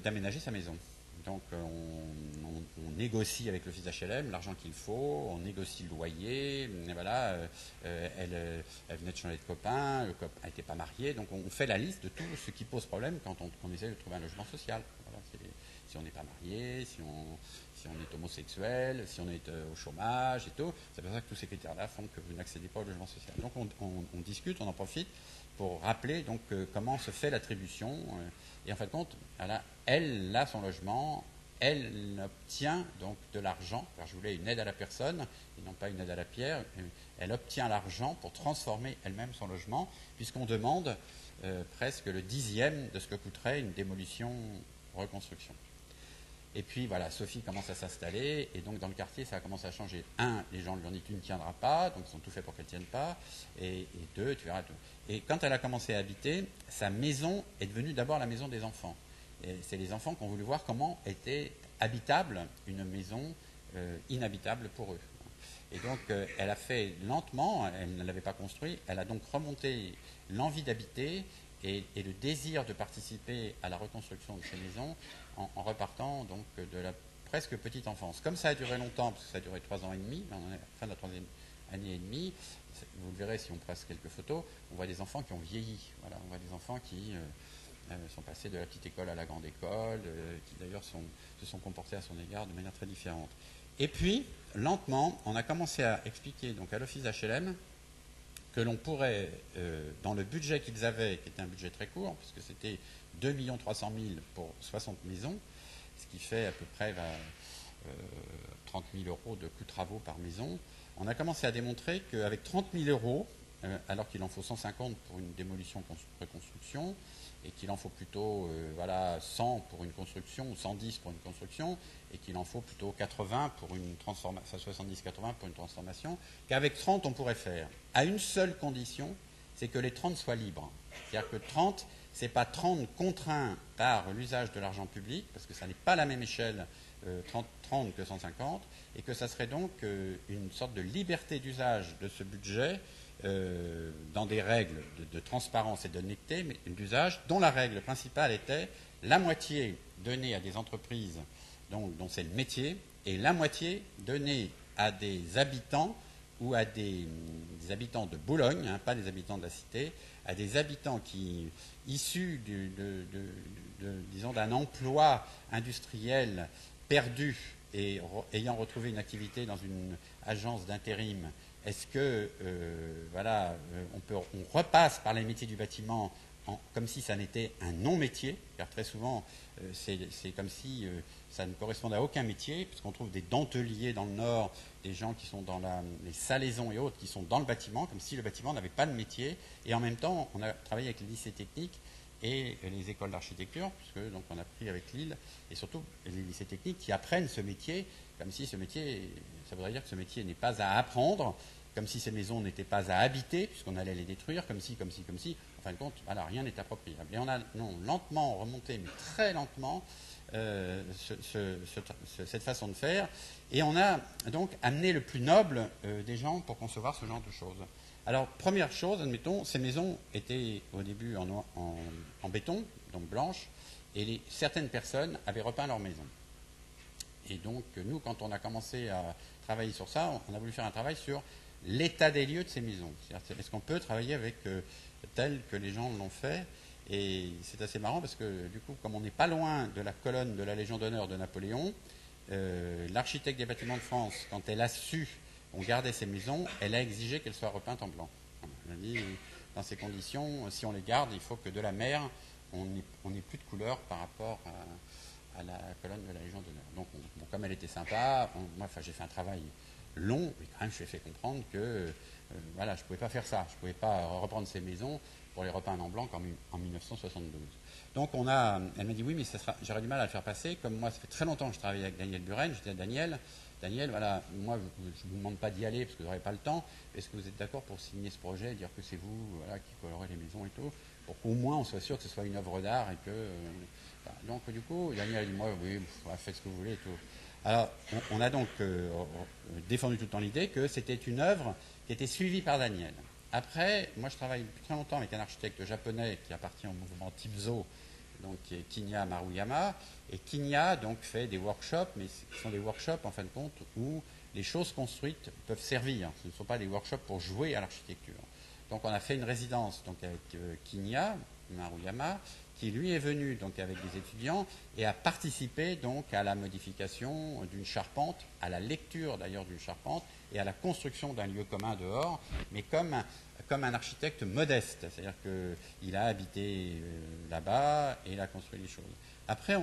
d'aménager sa maison. Donc, on négocie avec l'office d'HLM l'argent qu'il faut, on négocie le loyer, et voilà, elle venait de changer de copain, le copain n'était pas marié, donc on fait la liste de tout ce qui pose problème quand on essaie de trouver un logement social. Voilà, si on n'est pas marié, si on est homosexuel, si on est au chômage et tout, c'est pour ça que tous ces critères-là font que vous n'accédez pas au logement social. Donc, on discute, on en profite pour rappeler donc comment se fait l'attribution. Et en fin de compte, elle a son logement, elle obtient donc de l'argent, car je voulais une aide à la personne, et non pas une aide à la pierre, elle obtient l'argent pour transformer elle-même son logement, puisqu'on demande presque le 10e de ce que coûterait une démolition-reconstruction. Et puis voilà, Sophie commence à s'installer, et donc dans le quartier, ça a commencé à changer. Un, les gens lui ont dit tu ne tiendras pas, donc ils ont tout fait pour qu'elle ne tienne pas, et deux, tu verras tout. Et quand elle a commencé à habiter, sa maison est devenue d'abord la maison des enfants. Et c'est les enfants qui ont voulu voir comment était habitable une maison inhabitable pour eux. Et donc elle a fait lentement, elle ne l'avait pas construit, elle a donc remonté l'envie d'habiter et le désir de participer à la reconstruction de ces maisons en repartant donc de la presque petite enfance. Comme ça a duré longtemps, parce que ça a duré 3 ans et demi, on est à la fin de la 3e année et demie, vous le verrez si on presse quelques photos, on voit des enfants qui ont vieilli. Voilà, on voit des enfants qui sont passés de la petite école à la grande école, qui d'ailleurs se sont comportés à son égard de manière très différente. Et puis, lentement, on a commencé à expliquer donc à l'office HLM que l'on pourrait, dans le budget qu'ils avaient, qui était un budget très court, puisque c'était 2 300 000 pour 60 maisons, ce qui fait à peu près 30 000 euros de coûts de travaux par maison, on a commencé à démontrer qu'avec 30 000 euros, alors qu'il en faut 150 pour une démolition-reconstruction, et qu'il en faut plutôt 100 pour une construction, ou 110 pour une construction, et qu'il en faut plutôt 80 pour une transformation, 70-80 pour une transformation, qu'avec 30 on pourrait faire, à une seule condition, c'est que les 30 soient libres. C'est-à-dire que 30, ce n'est pas 30 contraints par l'usage de l'argent public, parce que ça n'est pas la même échelle 30 que 150, et que ça serait donc une sorte de liberté d'usage de ce budget dans des règles de transparence et d'honnêteté, mais d'usage, dont la règle principale était la moitié donnée à des entreprises dont c'est le métier, et la moitié donnée à des habitants ou à des habitants de Boulogne, pas des habitants de la cité, à des habitants qui, issus disons, d'un emploi industriel perdu et ayant retrouvé une activité dans une agence d'intérim, est-ce que on repasse par les métiers du bâtiment comme si ça n'était un non-métier, car très souvent c'est comme si ça ne correspondait à aucun métier, puisqu'on trouve des denteliers dans le Nord, des gens qui sont dans les salaisons et autres, qui sont dans le bâtiment, comme si le bâtiment n'avait pas de métier, et en même temps on a travaillé avec les lycées techniques et les écoles d'architecture, puisque donc on a pris avec Lille, et surtout les lycées techniques qui apprennent ce métier, comme si ce métier, ça voudrait dire que ce métier n'est pas à apprendre, comme si ces maisons n'étaient pas à habiter, puisqu'on allait les détruire, comme si. En fin de compte, voilà, rien n'est appropriable. Et on a lentement remonté, mais très lentement, cette façon de faire, et on a donc amené le plus noble des gens pour concevoir ce genre de choses. Alors, première chose, admettons, ces maisons étaient au début en béton, donc blanches, et certaines personnes avaient repeint leur maison. Et donc, nous, quand on a commencé à travailler sur ça, on a voulu faire un travail sur l'état des lieux de ces maisons. C'est-à-dire, est-ce qu'on peut travailler avec tel que les gens l'ont fait? Et c'est assez marrant parce que, du coup, comme on n'est pas loin de la colonne de la Légion d'honneur de Napoléon, l'architecte des bâtiments de France, quand elle a su on gardait ces maisons, elle a exigé qu'elles soient repeintes en blanc. Elle a dit, dans ces conditions, si on les garde, il faut que de la mer, on n'ait plus de couleur par rapport à la colonne de la Légion d'honneur. Donc, comme elle était sympa, moi, j'ai fait un travail long, mais quand même, je lui ai fait comprendre que voilà, je ne pouvais pas faire ça. Je ne pouvais pas reprendre ces maisons pour les repeindre en blanc comme en 1972. Donc, elle m'a dit, oui, mais j'aurais du mal à le faire passer. Comme moi, ça fait très longtemps que je travaillais avec Daniel Buren, j'étais à Daniel, voilà, moi, je ne vous demande pas d'y aller parce que vous n'aurez pas le temps. Est-ce que vous êtes d'accord pour signer ce projet et dire que c'est vous voilà, qui colorez les maisons et tout, pour qu'au moins on soit sûr que ce soit une œuvre d'art et que... voilà. Donc, du coup, Daniel a dit, moi, oui, faites ce que vous voulez et tout. Alors, on a donc défendu tout le temps l'idée que c'était une œuvre qui était suivie par Daniel. Après, moi, je travaille depuis très longtemps avec un architecte japonais qui appartient au mouvement Tipzo, donc qui est Kinya Maruyama, et Kinya donc fait des workshops, mais ce sont des workshops en fin de compte où les choses construites peuvent servir. Ce ne sont pas des workshops pour jouer à l'architecture. Donc on a fait une résidence donc avec Kinya Maruyama, qui lui est venu donc avec des étudiants et a participé donc à la modification d'une charpente, à la lecture d'ailleurs d'une charpente et à la construction d'un lieu commun dehors, mais comme un architecte modeste, c'est-à-dire qu'il a habité là-bas et il a construit les choses. Après,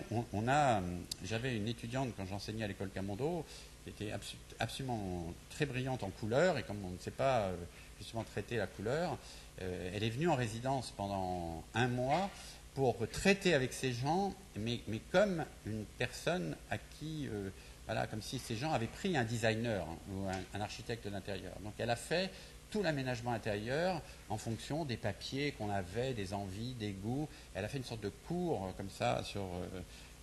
j'avais une étudiante quand j'enseignais à l'école Camondo qui était absolument très brillante en couleur, et comme on ne sait pas justement traiter la couleur, elle est venue en résidence pendant 1 mois pour traiter avec ces gens, mais comme une personne à qui, voilà, comme si ces gens avaient pris un designer ou un architecte d'intérieur. Donc elle a fait tout l'aménagement intérieur en fonction des papiers qu'on avait, des envies, des goûts. Elle a fait une sorte de cours comme ça sur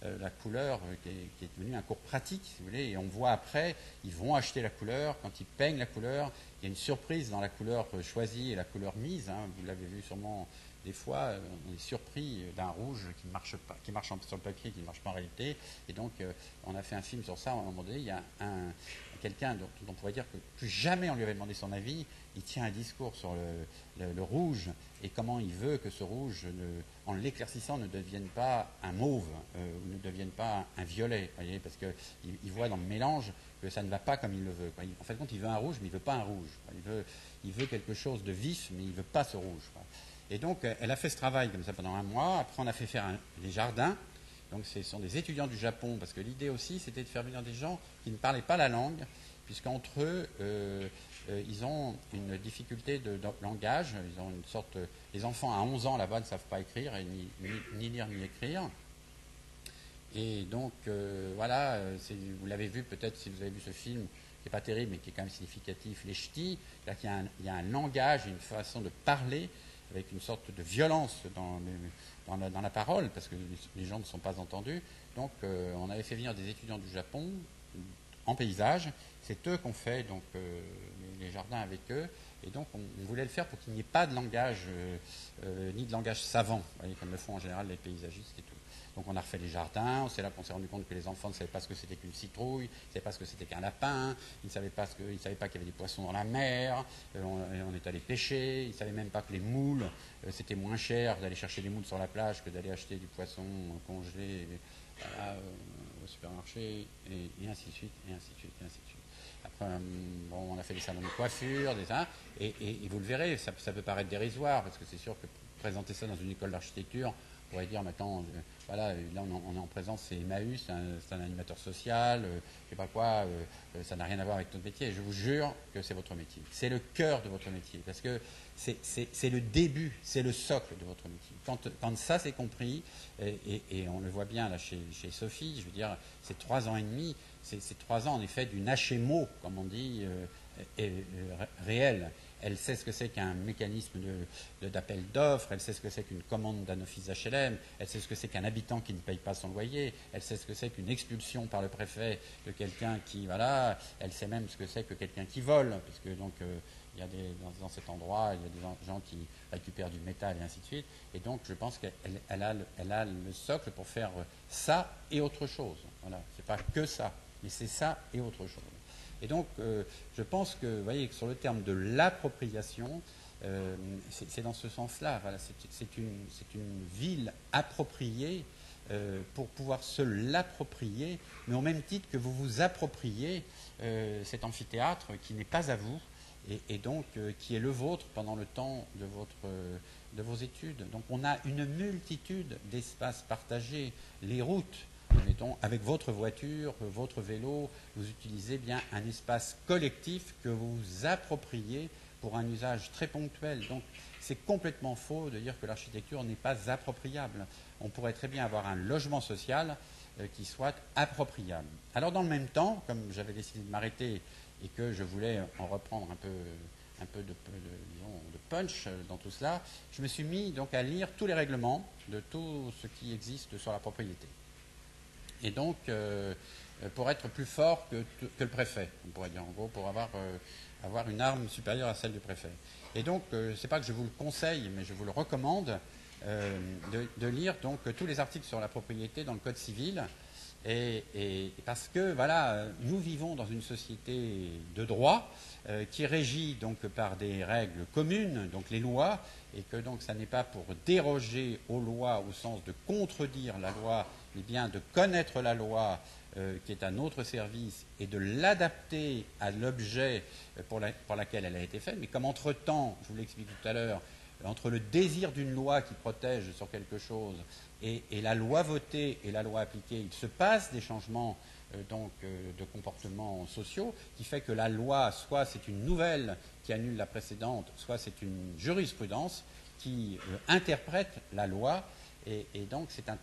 la couleur qui est devenu un cours pratique, si vous voulez. Et on voit après, ils vont acheter la couleur. Quand ils peignent la couleur, il y a une surprise dans la couleur choisie et la couleur mise. Hein. Vous l'avez vu sûrement des fois, on est surpris d'un rouge qui marche pas, qui marche sur le papier, qui ne marche pas en réalité. Et donc, on a fait un film sur ça. À un moment donné, il y a quelqu'un dont on pourrait dire que plus jamais on lui avait demandé son avis. Il tient un discours sur le rouge et comment il veut que ce rouge, en l'éclaircissant, ne devienne pas un mauve ou ne devienne pas un violet, voyez, parce qu'il voit dans le mélange que ça ne va pas comme il le veut. En fait, il veut un rouge, mais il ne veut pas un rouge. Il veut quelque chose de vif, mais il ne veut pas ce rouge. Et donc, elle a fait ce travail comme ça pendant 1 mois. Après, on a fait faire des jardins. Donc, ce sont des étudiants du Japon, parce que l'idée aussi, c'était de faire venir des gens qui ne parlaient pas la langue, puisqu'entre eux, ils ont une difficulté de langage. Ils ont une sorte. Les enfants à 11 ans là-bas ne savent pas écrire, et ni lire ni écrire. Et donc, voilà, vous l'avez vu peut-être si vous avez vu ce film, qui n'est pas terrible, mais qui est quand même significatif, les ch'tis. Là, il y a un langage, une façon de parler, avec une sorte de violence dans la parole, parce que les gens ne sont pas entendus. Donc, on avait fait venir des étudiants du Japon en paysage. C'est eux qu'on fait donc, les jardins avec eux. Et donc, on voulait le faire pour qu'il n'y ait pas de langage, ni de langage savant, voyez, comme le font en général les paysagistes et tout. Donc, on a refait les jardins. C'est là qu'on s'est rendu compte que les enfants ne savaient pas ce que c'était qu'une citrouille, ne savaient pas ce que c'était qu'un lapin, ils ne savaient pas qu'il y avait des poissons dans la mer, on est allé pêcher, ils ne savaient même pas que les moules, c'était moins cher d'aller chercher des moules sur la plage que d'aller acheter du poisson congelé voilà, au supermarché, et ainsi de suite, et ainsi de suite, et ainsi de suite. Après, on a fait des salons de coiffure, et vous le verrez, ça peut paraître dérisoire, parce que c'est sûr que présenter ça dans une école d'architecture, pourrait dire maintenant, voilà, là on est en présence, c'est Emmaüs, c'est un animateur social, je sais pas quoi, ça n'a rien à voir avec notre métier. Et je vous jure que c'est votre métier. C'est le cœur de votre métier, parce que c'est le début, c'est le socle de votre métier. Quand ça c'est compris, et on le voit bien là chez Sophie, je veux dire, c'est 3 ans et demi, c'est 3 ans en effet d'une HMO, comme on dit, réelle. Elle sait ce que c'est qu'un mécanisme d'appel d'offres, elle sait ce que c'est qu'une commande d'un office HLM, elle sait ce que c'est qu'un habitant qui ne paye pas son loyer, elle sait ce que c'est qu'une expulsion par le préfet de quelqu'un qui, voilà, elle sait même ce que c'est que quelqu'un qui vole, parce que donc il y a dans cet endroit, il y a des gens qui récupèrent du métal et ainsi de suite, et donc je pense qu'elle a le socle pour faire ça et autre chose. Voilà, c'est pas que ça, mais c'est ça et autre chose. Et donc, je pense que, vous voyez, que sur le terme de l'appropriation, c'est dans ce sens-là. Voilà, c'est une ville appropriée pour pouvoir se l'approprier, mais au même titre que vous vous appropriez cet amphithéâtre qui n'est pas à vous, et donc qui est le vôtre pendant le temps de vos études. Donc, on a une multitude d'espaces partagés, les routes. Mettons, avec votre voiture, votre vélo, vous utilisez bien un espace collectif que vous vous appropriez pour un usage très ponctuel. Donc, c'est complètement faux de dire que l'architecture n'est pas appropriable. On pourrait très bien avoir un logement social qui soit appropriable. Alors, dans le même temps, comme j'avais décidé de m'arrêter et que je voulais en reprendre un peu de punch dans tout cela, je me suis mis donc à lire tous les règlements de tout ce qui existe sur la propriété. Et donc, pour être plus fort que le préfet, on pourrait dire en gros, pour avoir une arme supérieure à celle du préfet. Et donc, c'est pas que je vous le conseille, mais je vous le recommande de lire donc tous les articles sur la propriété dans le Code civil, et parce que voilà, nous vivons dans une société de droit qui est régie donc par des règles communes, donc les lois, et que donc ça n'est pas pour déroger aux lois au sens de contredire la loi, mais bien de connaître la loi qui est à notre service et de l'adapter à l'objet pour laquelle elle a été faite. Mais comme entre-temps, je vous l'explique tout à l'heure, entre le désir d'une loi qui protège sur quelque chose et la loi votée et la loi appliquée, il se passe des changements de comportements sociaux qui fait que la loi, soit c'est une nouvelle qui annule la précédente, soit c'est une jurisprudence qui interprète la loi. Et donc c'est une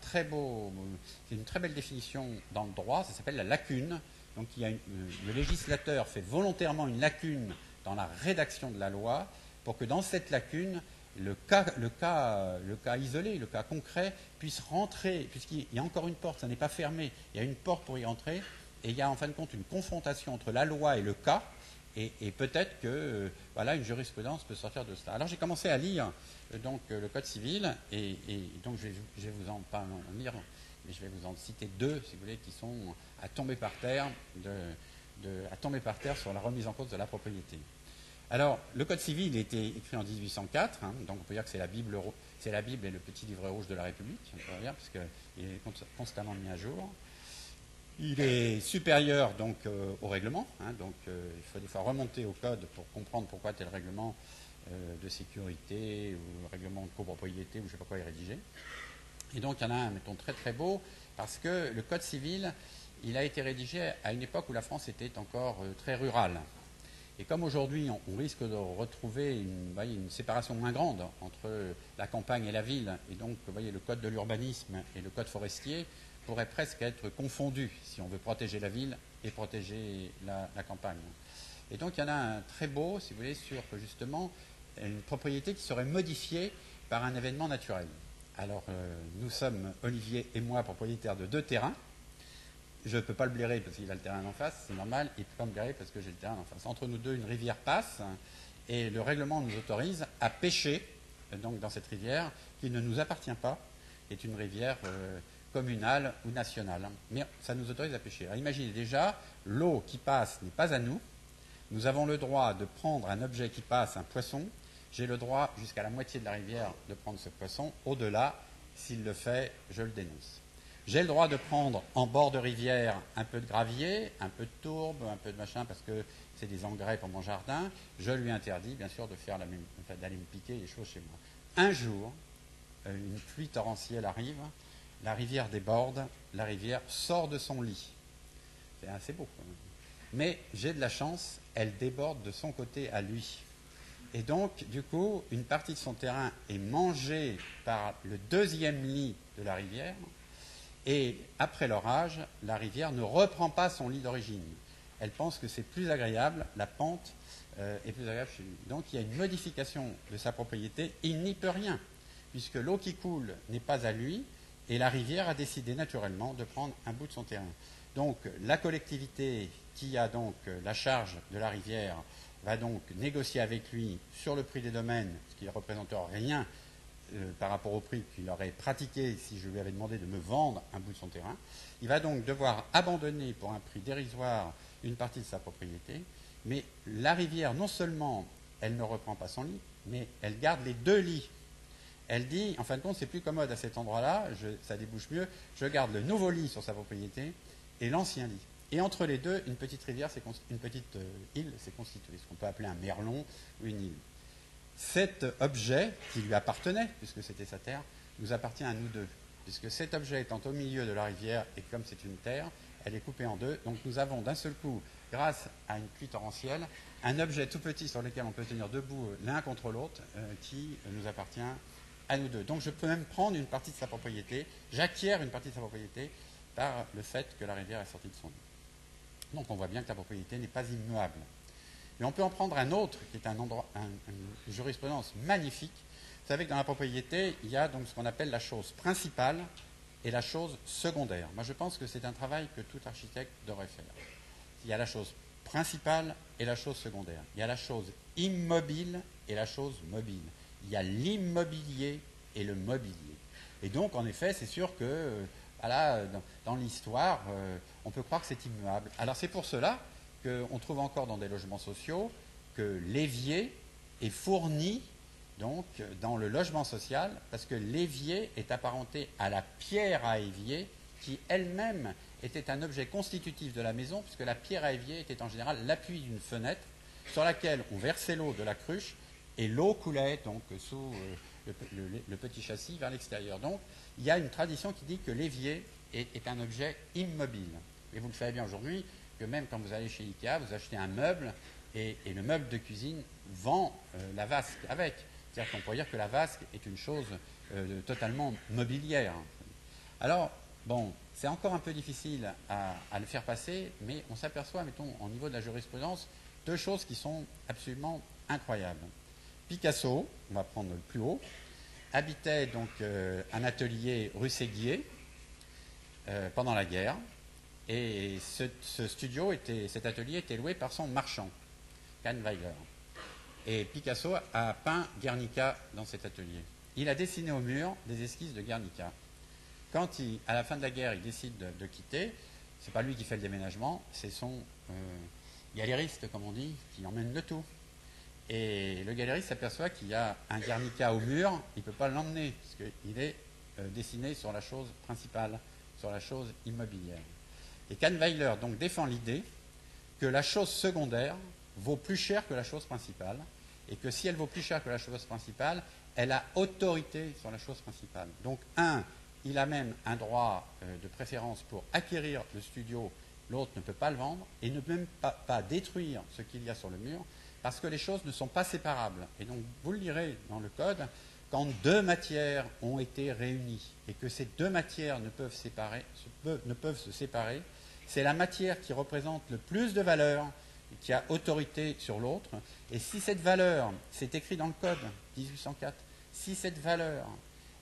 très belle définition dans le droit, ça s'appelle la lacune. Donc le législateur fait volontairement une lacune dans la rédaction de la loi pour que dans cette lacune, le cas isolé, le cas concret puisse rentrer, puisqu'il y a encore une porte, ça n'est pas fermé, il y a une porte pour y entrer, et il y a en fin de compte une confrontation entre la loi et le cas, et peut-être que voilà, une jurisprudence peut sortir de cela. Alors j'ai commencé à lire donc le Code civil, et donc je vais vous en pas en lire, mais je vais vous en citer 2, si vous voulez, qui sont à tomber par terre, à tomber par terre sur la remise en cause de la propriété. Alors, le Code civil a été écrit en 1804, donc on peut dire que c'est la Bible et le petit livret rouge de la République, on peut dire, puisqu'il est constamment mis à jour. Il est supérieur donc au règlement, donc il faut des fois remonter au code pour comprendre pourquoi tel règlement de sécurité ou règlement de copropriété ou je ne sais pas quoi est rédigé. Et donc il y en a un, mettons, très très beau, parce que le Code civil, il a été rédigé à une époque où la France était encore très rurale. Et comme aujourd'hui, on risque de retrouver une séparation moins grande entre la campagne et la ville, et donc vous voyez, le code de l'urbanisme et le code forestier pourraient presque être confondus si on veut protéger la ville et protéger la campagne. Et donc il y en a un très beau, si vous voulez, sur justement une propriété qui serait modifiée par un événement naturel. Alors nous sommes, Olivier et moi, propriétaires de 2 terrains. Je ne peux pas le blairer parce qu'il a le terrain en face, c'est normal, il ne peut pas me blairer parce que j'ai le terrain en face. Entre nous deux, une rivière passe et le règlement nous autorise à pêcher donc, dans cette rivière qui ne nous appartient pas, qui est une rivière communale ou nationale. Mais ça nous autorise à pêcher. Alors imaginez déjà, l'eau qui passe n'est pas à nous. Nous avons le droit de prendre un objet qui passe, un poisson. J'ai le droit, jusqu'à la moitié de la rivière, de prendre ce poisson. Au-delà, s'il le fait, je le dénonce. J'ai le droit de prendre en bord de rivière un peu de gravier, un peu de tourbe, un peu de machin, parce que c'est des engrais pour mon jardin. Je lui interdis, bien sûr, d'aller me piquer les choses chez moi. Un jour, une pluie torrentielle arrive, la rivière déborde, la rivière sort de son lit. C'est assez beau. Mais j'ai de la chance, elle déborde de son côté à lui. Et donc, du coup, une partie de son terrain est mangée par le deuxième lit de la rivière. Et après l'orage, la rivière ne reprend pas son lit d'origine. Elle pense que c'est plus agréable, la pente est plus agréable chez lui. Donc il y a une modification de sa propriété, il n'y peut rien, puisque l'eau qui coule n'est pas à lui, et la rivière a décidé naturellement de prendre un bout de son terrain. Donc la collectivité qui a donc la charge de la rivière va donc négocier avec lui sur le prix des domaines, ce qui ne représente rien par rapport au prix qu'il aurait pratiqué si je lui avais demandé de me vendre un bout de son terrain. Il va donc devoir abandonner pour un prix dérisoire une partie de sa propriété, mais la rivière, non seulement elle ne reprend pas son lit, mais elle garde les deux lits. Elle dit, en fin de compte, c'est plus commode à cet endroit-là, ça débouche mieux, je garde le nouveau lit sur sa propriété et l'ancien lit. Et entre les deux, une petite rivière, une petite île s'est constituée, ce qu'on peut appeler un merlon ou une île. Cet objet, qui lui appartenait, puisque c'était sa terre, nous appartient à nous deux. Puisque cet objet étant au milieu de la rivière, et comme c'est une terre, elle est coupée en deux. Donc nous avons d'un seul coup, grâce à une pluie torrentielle, un objet tout petit sur lequel on peut tenir debout l'un contre l'autre, qui nous appartient à nous deux. Donc je peux même prendre une partie de sa propriété, j'acquiers une partie de sa propriété par le fait que la rivière est sortie de son lit. Donc on voit bien que la propriété n'est pas immuable. Mais on peut en prendre un autre, qui est une jurisprudence magnifique. Vous savez que dans la propriété, il y a donc ce qu'on appelle la chose principale et la chose secondaire. Moi, je pense que c'est un travail que tout architecte devrait faire. Il y a la chose principale et la chose secondaire. Il y a la chose immobile et la chose mobile. Il y a l'immobilier et le mobilier. Et donc, en effet, c'est sûr que voilà, dans l'histoire, on peut croire que c'est immuable. Alors, c'est pour cela qu'on trouve encore dans des logements sociaux que l'évier est fourni donc dans le logement social, parce que l'évier est apparenté à la pierre à évier, qui elle-même était un objet constitutif de la maison, puisque la pierre à évier était en général l'appui d'une fenêtre sur laquelle on versait l'eau de la cruche, et l'eau coulait donc sous le petit châssis vers l'extérieur. Donc il y a une tradition qui dit que l'évier est un objet immobile. Et vous le savez bien aujourd'hui, que même quand vous allez chez Ikea, vous achetez un meuble, et le meuble de cuisine vend la vasque avec. C'est-à-dire qu'on pourrait dire que la vasque est une chose totalement mobilière. Alors, bon, c'est encore un peu difficile à le faire passer, mais on s'aperçoit, mettons, au niveau de la jurisprudence, deux choses qui sont absolument incroyables. Picasso, on va prendre le plus haut, habitait donc un atelier rue Séguier pendant la guerre, et cet atelier était loué par son marchand, Kahnweiler. Et Picasso a peint Guernica dans cet atelier. Il a dessiné au mur des esquisses de Guernica. Quand, à la fin de la guerre, il décide de quitter, c'est pas lui qui fait le déménagement, c'est son galériste, comme on dit, qui emmène le tout. Et le galériste s'aperçoit qu'il y a un Guernica au mur, il ne peut pas l'emmener, puisqu'il est dessiné sur la chose principale, sur la chose immobilière. Et Kahnweiler donc défend l'idée que la chose secondaire vaut plus cher que la chose principale, et que si elle vaut plus cher que la chose principale, elle a autorité sur la chose principale. Donc, il a même un droit de préférence pour acquérir le studio, l'autre ne peut pas le vendre, et ne peut même pas détruire ce qu'il y a sur le mur, parce que les choses ne sont pas séparables. Et donc, vous le lirez dans le code, quand deux matières ont été réunies, et que ces deux matières ne peuvent se séparer, c'est la matière qui représente le plus de valeur qui a autorité sur l'autre. Et si cette valeur, c'est écrit dans le code 1804, si cette valeur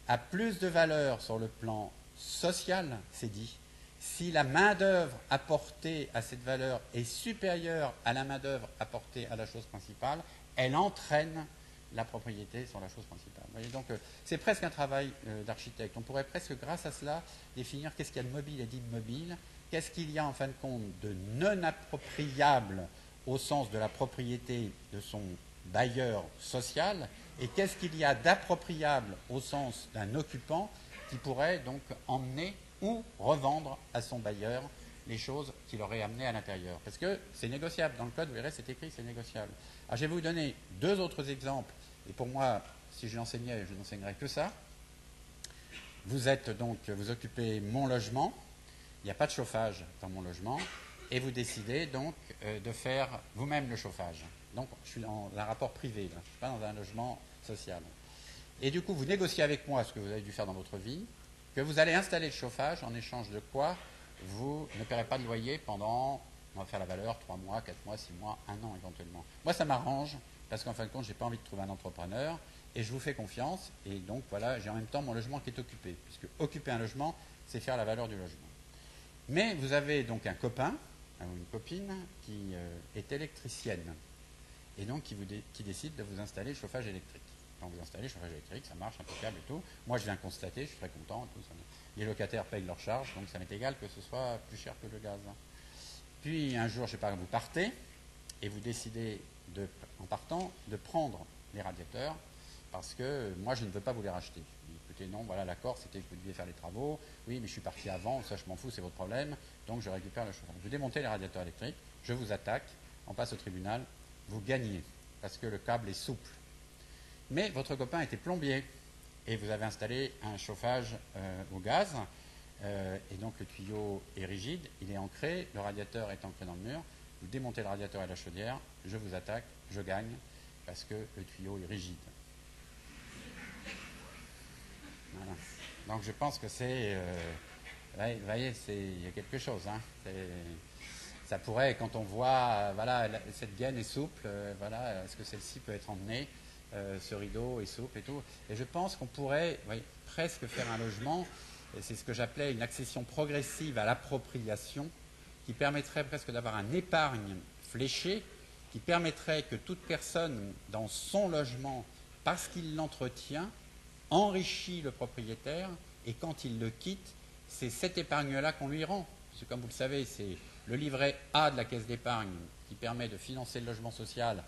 a plus de valeur sur le plan social, c'est dit, si la main-d'œuvre apportée à cette valeur est supérieure à la main-d'œuvre apportée à la chose principale, elle entraîne la propriété sur la chose principale. Vous voyez, donc c'est presque un travail d'architecte. On pourrait presque, grâce à cela, définir qu'est-ce qu'il y a de mobile et d'immobile, qu'est-ce qu'il y a en fin de compte de non appropriable au sens de la propriété de son bailleur social, et qu'est-ce qu'il y a d'appropriable au sens d'un occupant qui pourrait donc emmener ou revendre à son bailleur les choses qu'il aurait amenées à l'intérieur. Parce que c'est négociable. Dans le code, vous verrez, c'est écrit, c'est négociable. Alors, je vais vous donner deux autres exemples. Et pour moi, si je l'enseignais, je n'enseignerais que ça. vous occupez mon logement, il n'y a pas de chauffage dans mon logement, et vous décidez donc de faire vous-même le chauffage. Donc je suis dans un rapport privé, là. Je ne suis pas dans un logement social. Et du coup, vous négociez avec moi ce que vous avez dû faire dans votre vie, que vous allez installer le chauffage, en échange de quoi vous ne paierez pas de loyer pendant, on va faire la valeur, 3 mois, 4 mois, 6 mois, 1 an éventuellement. Moi, ça m'arrange, parce qu'en fin de compte, je n'ai pas envie de trouver un entrepreneur, et je vous fais confiance, et donc voilà, j'ai en même temps mon logement qui est occupé, puisque occuper un logement, c'est faire la valeur du logement. Mais vous avez donc un copain, ou une copine, qui est électricienne, et donc qui décide de vous installer le chauffage électrique. Quand vous installez le chauffage électrique, ça marche, impeccable et tout. Moi, je viens constater, je suis très content. Et tout, les locataires payent leur charge, donc ça m'est égal que ce soit plus cher que le gaz. Puis, un jour, je ne sais pas, vous partez, et vous décidez, en partant, de prendre les radiateurs, parce que moi, je ne veux pas vous les racheter. Écoutez, non, voilà, l'accord, c'était que vous deviez faire les travaux. Oui, mais je suis parti avant, ça, je m'en fous, c'est votre problème. Donc, je récupère le chauffage. Vous démontez les radiateurs électriques, je vous attaque, on passe au tribunal, vous gagnez, parce que le câble est souple. Mais votre copain était plombier et vous avez installé un chauffage au gaz et donc le tuyau est rigide, il est ancré, le radiateur est ancré dans le mur, vous démontez le radiateur et la chaudière, je vous attaque, je gagne parce que le tuyau est rigide. Voilà. Donc je pense que c'est... vous voyez, il y a quelque chose. Hein. Ça pourrait, quand on voit, voilà, cette gaine est souple, voilà, est-ce que celle-ci peut être emmenée ce rideau est souple et tout. Et je pense qu'on pourrait presque faire un logement, et c'est ce que j'appelais une accession progressive à l'appropriation, qui permettrait presque d'avoir un épargne fléché, qui permettrait que toute personne dans son logement, parce qu'il l'entretient, enrichit le propriétaire, et quand il le quitte, c'est cette épargne-là qu'on lui rend. Parce que comme vous le savez, c'est le livret A de la caisse d'épargne qui permet de financer le logement social,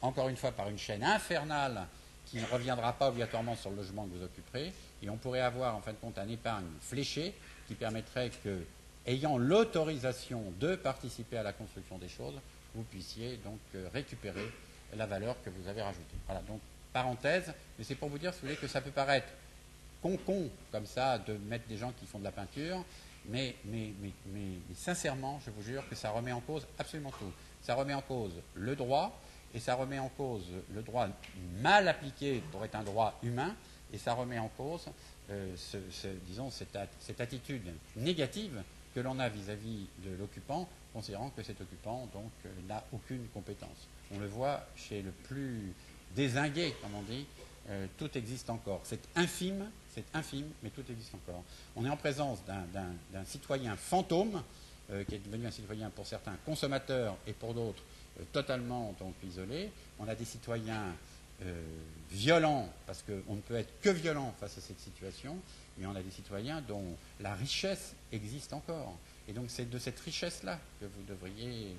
encore une fois par une chaîne infernale qui ne reviendra pas obligatoirement sur le logement que vous occuperez, et on pourrait avoir en fin de compte un épargne fléché qui permettrait que, ayant l'autorisation de participer à la construction des choses, vous puissiez donc récupérer la valeur que vous avez rajoutée. Voilà, donc parenthèse, mais c'est pour vous dire, si vous voulez, que ça peut paraître con comme ça de mettre des gens qui font de la peinture, mais sincèrement, je vous jure que ça remet en cause absolument tout. Ça remet en cause le droit, et ça remet en cause le droit mal appliqué pour être un droit humain, et ça remet en cause, disons, cette attitude négative que l'on a vis-à-vis de l'occupant, considérant que cet occupant donc n'a aucune compétence. On le voit chez le plus dézingué, comme on dit, tout existe encore. C'est infime, mais tout existe encore. On est en présence d'un citoyen fantôme, qui est devenu un citoyen pour certains consommateur et pour d'autres totalement donc isolé. On a des citoyens violents, parce qu'on ne peut être que violent face à cette situation, mais on a des citoyens dont la richesse existe encore. Et donc c'est de cette richesse-là que vous devriez,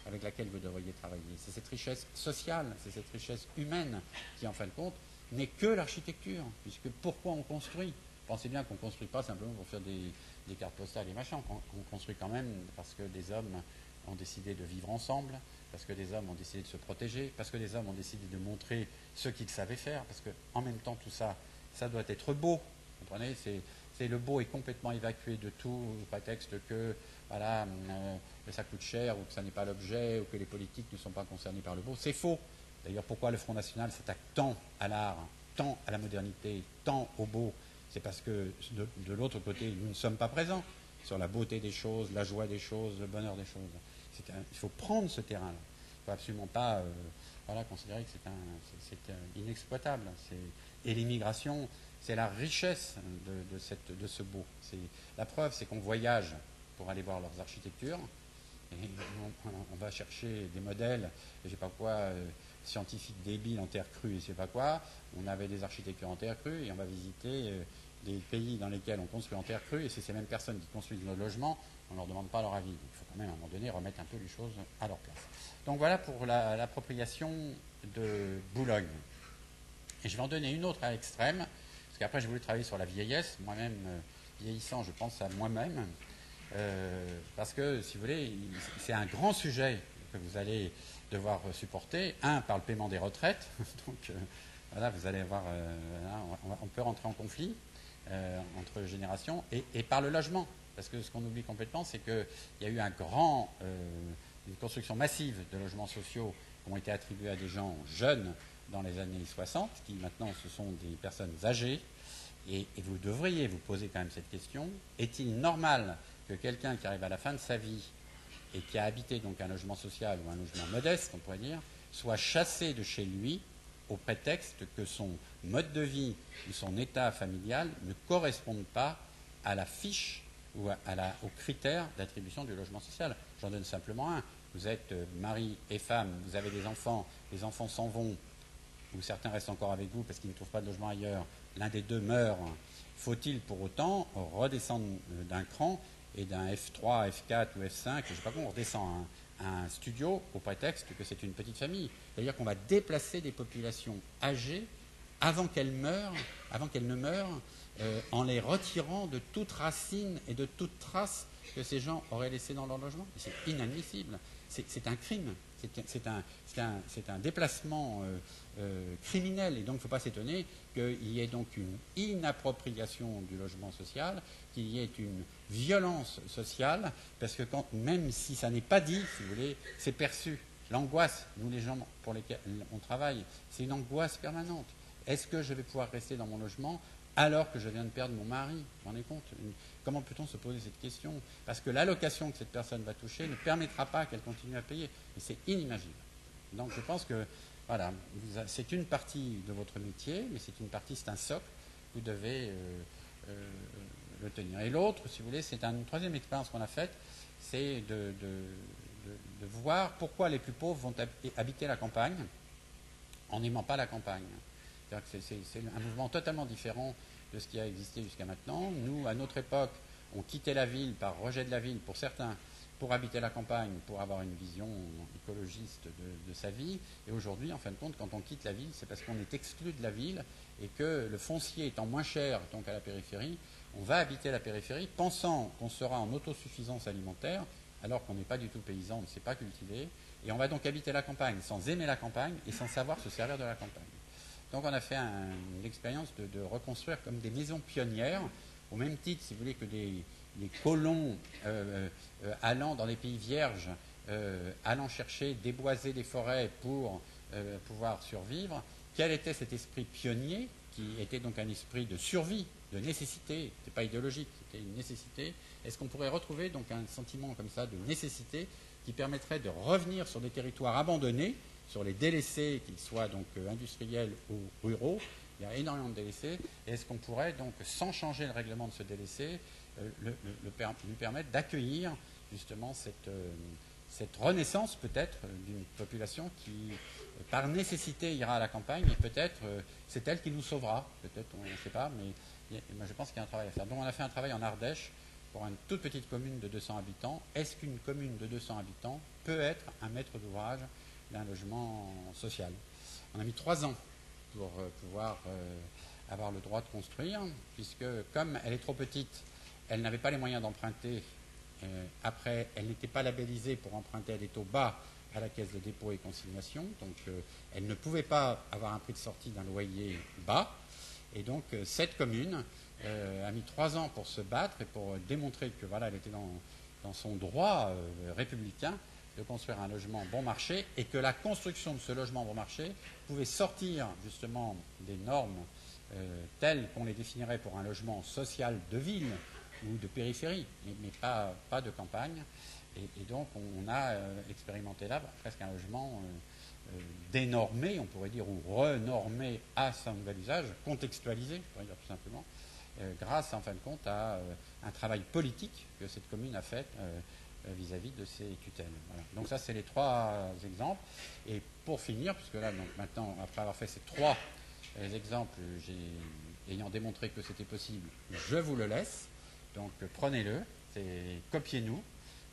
avec laquelle vous devriez travailler. C'est cette richesse sociale, c'est cette richesse humaine qui, en fin de compte, n'est que l'architecture. Puisque pourquoi on construit? Pensez bien qu'on ne construit pas simplement pour faire des cartes postales et machin, qu'on construit quand même parce que des hommes ont décidé de vivre ensemble, parce que des hommes ont décidé de se protéger, parce que des hommes ont décidé de montrer ce qu'ils savaient faire, parce qu'en même temps tout ça, ça doit être beau. Vous comprenez, le beau est complètement évacué de tout prétexte que voilà, ça coûte cher, ou que ça n'est pas l'objet, ou que les politiques ne sont pas concernés par le beau. C'est faux. D'ailleurs, pourquoi le Front National s'attaque tant à l'art, tant à la modernité, tant au beau? C'est parce que de l'autre côté, nous ne sommes pas présents sur la beauté des choses, la joie des choses, le bonheur des choses. Il faut prendre ce terrain-là. Il ne faut absolument pas considérer que c'est inexploitable. Et l'immigration, c'est la richesse de ce beau. La preuve, c'est qu'on voyage pour aller voir leurs architectures. Et on va chercher des modèles, je ne sais pas quoi, scientifiques débiles en terre crue et je ne sais pas quoi. On avait des architectures en terre crue et on va visiter des pays dans lesquels on construit en terre crue, et c'est ces mêmes personnes qui construisent nos logements, on ne leur demande pas leur avis. Il faut quand même à un moment donné remettre un peu les choses à leur place. Donc voilà pour l'appropriation de Boulogne. Et je vais en donner une autre à l'extrême, parce qu'après j'ai voulu travailler sur la vieillesse. Moi-même, vieillissant, je pense à moi-même, parce que, si vous voulez, c'est un grand sujet que vous allez devoir supporter. Par le paiement des retraites, donc voilà, vous allez avoir, on peut rentrer en conflit. entre générations, et par le logement. Parce que ce qu'on oublie complètement, c'est qu'il y a eu une construction massive de logements sociaux qui ont été attribués à des gens jeunes dans les années 60, qui maintenant ce sont des personnes âgées. Et vous devriez vous poser quand même cette question. Est-il normal que quelqu'un qui arrive à la fin de sa vie et qui a habité donc un logement social ou un logement modeste, on pourrait dire, soit chassé de chez lui au prétexte que son mode de vie ou son état familial ne correspondent pas à la fiche ou aux critères d'attribution du logement social. J'en donne simplement un. Vous êtes mari et femme, vous avez des enfants, les enfants s'en vont, ou certains restent encore avec vous parce qu'ils ne trouvent pas de logement ailleurs, l'un des deux meurt. Faut-il pour autant redescendre d'un cran et d'un F3, F4 ou F5, je ne sais pas comment on redescend un studio au prétexte que c'est une petite famille. C'est-à-dire qu'on va déplacer des populations âgées avant qu'elles ne meurent, en les retirant de toute racine et de toute trace que ces gens auraient laissé dans leur logement. C'est inadmissible. C'est un crime. C'est un déplacement criminel. Et donc, il ne faut pas s'étonner qu'il y ait donc une inappropriation du logement social, qu'il y ait une violence sociale, parce que même si ça n'est pas dit, si vous voulez, c'est perçu. L'angoisse, nous les gens pour lesquels on travaille, c'est une angoisse permanente. Est-ce que je vais pouvoir rester dans mon logement alors que je viens de perdre mon mari? Vous vous rendez compte? Comment peut-on se poser cette question? Parce que l'allocation que cette personne va toucher ne permettra pas qu'elle continue à payer. Et c'est inimaginable. Donc je pense que, voilà, c'est une partie de votre métier, mais c'est une partie, c'est un socle. Vous devez le tenir. Et l'autre, si vous voulez, c'est une troisième expérience qu'on a faite, c'est de voir pourquoi les plus pauvres vont habiter la campagne en n'aimant pas la campagne. C'est un mouvement totalement différent de ce qui a existé jusqu'à maintenant. Nous, à notre époque, on quittait la ville par rejet de la ville pour certains, pour habiter la campagne, pour avoir une vision écologiste de sa vie. Et aujourd'hui, en fin de compte, quand on quitte la ville, c'est parce qu'on est exclu de la ville et que le foncier étant moins cher donc à la périphérie, on va habiter la périphérie pensant qu'on sera en autosuffisance alimentaire, alors qu'on n'est pas du tout paysan, on ne sait pas cultiver. Et on va donc habiter la campagne sans aimer la campagne et sans savoir se servir de la campagne. Donc on a fait une expérience de reconstruire comme des maisons pionnières, au même titre, si vous voulez, que les colons allant dans des pays vierges, allant chercher, déboiser des forêts pour pouvoir survivre. Quel était cet esprit pionnier, qui était donc un esprit de survie, de nécessité, c'était pas idéologique, c'était une nécessité. Est-ce qu'on pourrait retrouver donc un sentiment comme ça de nécessité qui permettrait de revenir sur des territoires abandonnés, sur les délaissés, qu'ils soient donc industriels ou ruraux? Il y a énormément de délaissés. Et est-ce qu'on pourrait donc, sans changer le règlement de ce délaissé, lui permettre d'accueillir justement cette renaissance peut-être d'une population qui, par nécessité, ira à la campagne, et peut-être c'est elle qui nous sauvera. Peut-être, on ne sait pas, mais moi, je pense qu'il y a un travail à faire. Donc on a fait un travail en Ardèche pour une toute petite commune de 200 habitants. Est-ce qu'une commune de 200 habitants peut être un maître d'ouvrage d'un logement social? On a mis 3 ans pour pouvoir avoir le droit de construire, puisque comme elle est trop petite, elle n'avait pas les moyens d'emprunter. Après, elle n'était pas labellisée pour emprunter à des taux bas à la caisse de dépôt et consignation, donc elle ne pouvait pas avoir un prix de sortie d'un loyer bas. Et donc cette commune a mis 3 ans pour se battre et pour démontrer que voilà, elle était dans son droit républicain de construire un logement bon marché, et que la construction de ce logement bon marché pouvait sortir justement des normes telles qu'on les définirait pour un logement social de ville ou de périphérie, mais pas de campagne. Et donc on a expérimenté là presque un logement dénormé, on pourrait dire, ou renormé à son nouvel usage, contextualisé, je pourrais dire tout simplement, grâce en fin de compte à un travail politique que cette commune a fait vis-à-vis de ses tutelles. Voilà. Donc ça, c'est les 3 exemples. Et pour finir, puisque là, donc, maintenant, après avoir fait ces 3 exemples, ayant démontré que c'était possible, je vous le laisse. Donc prenez-le, copiez-nous.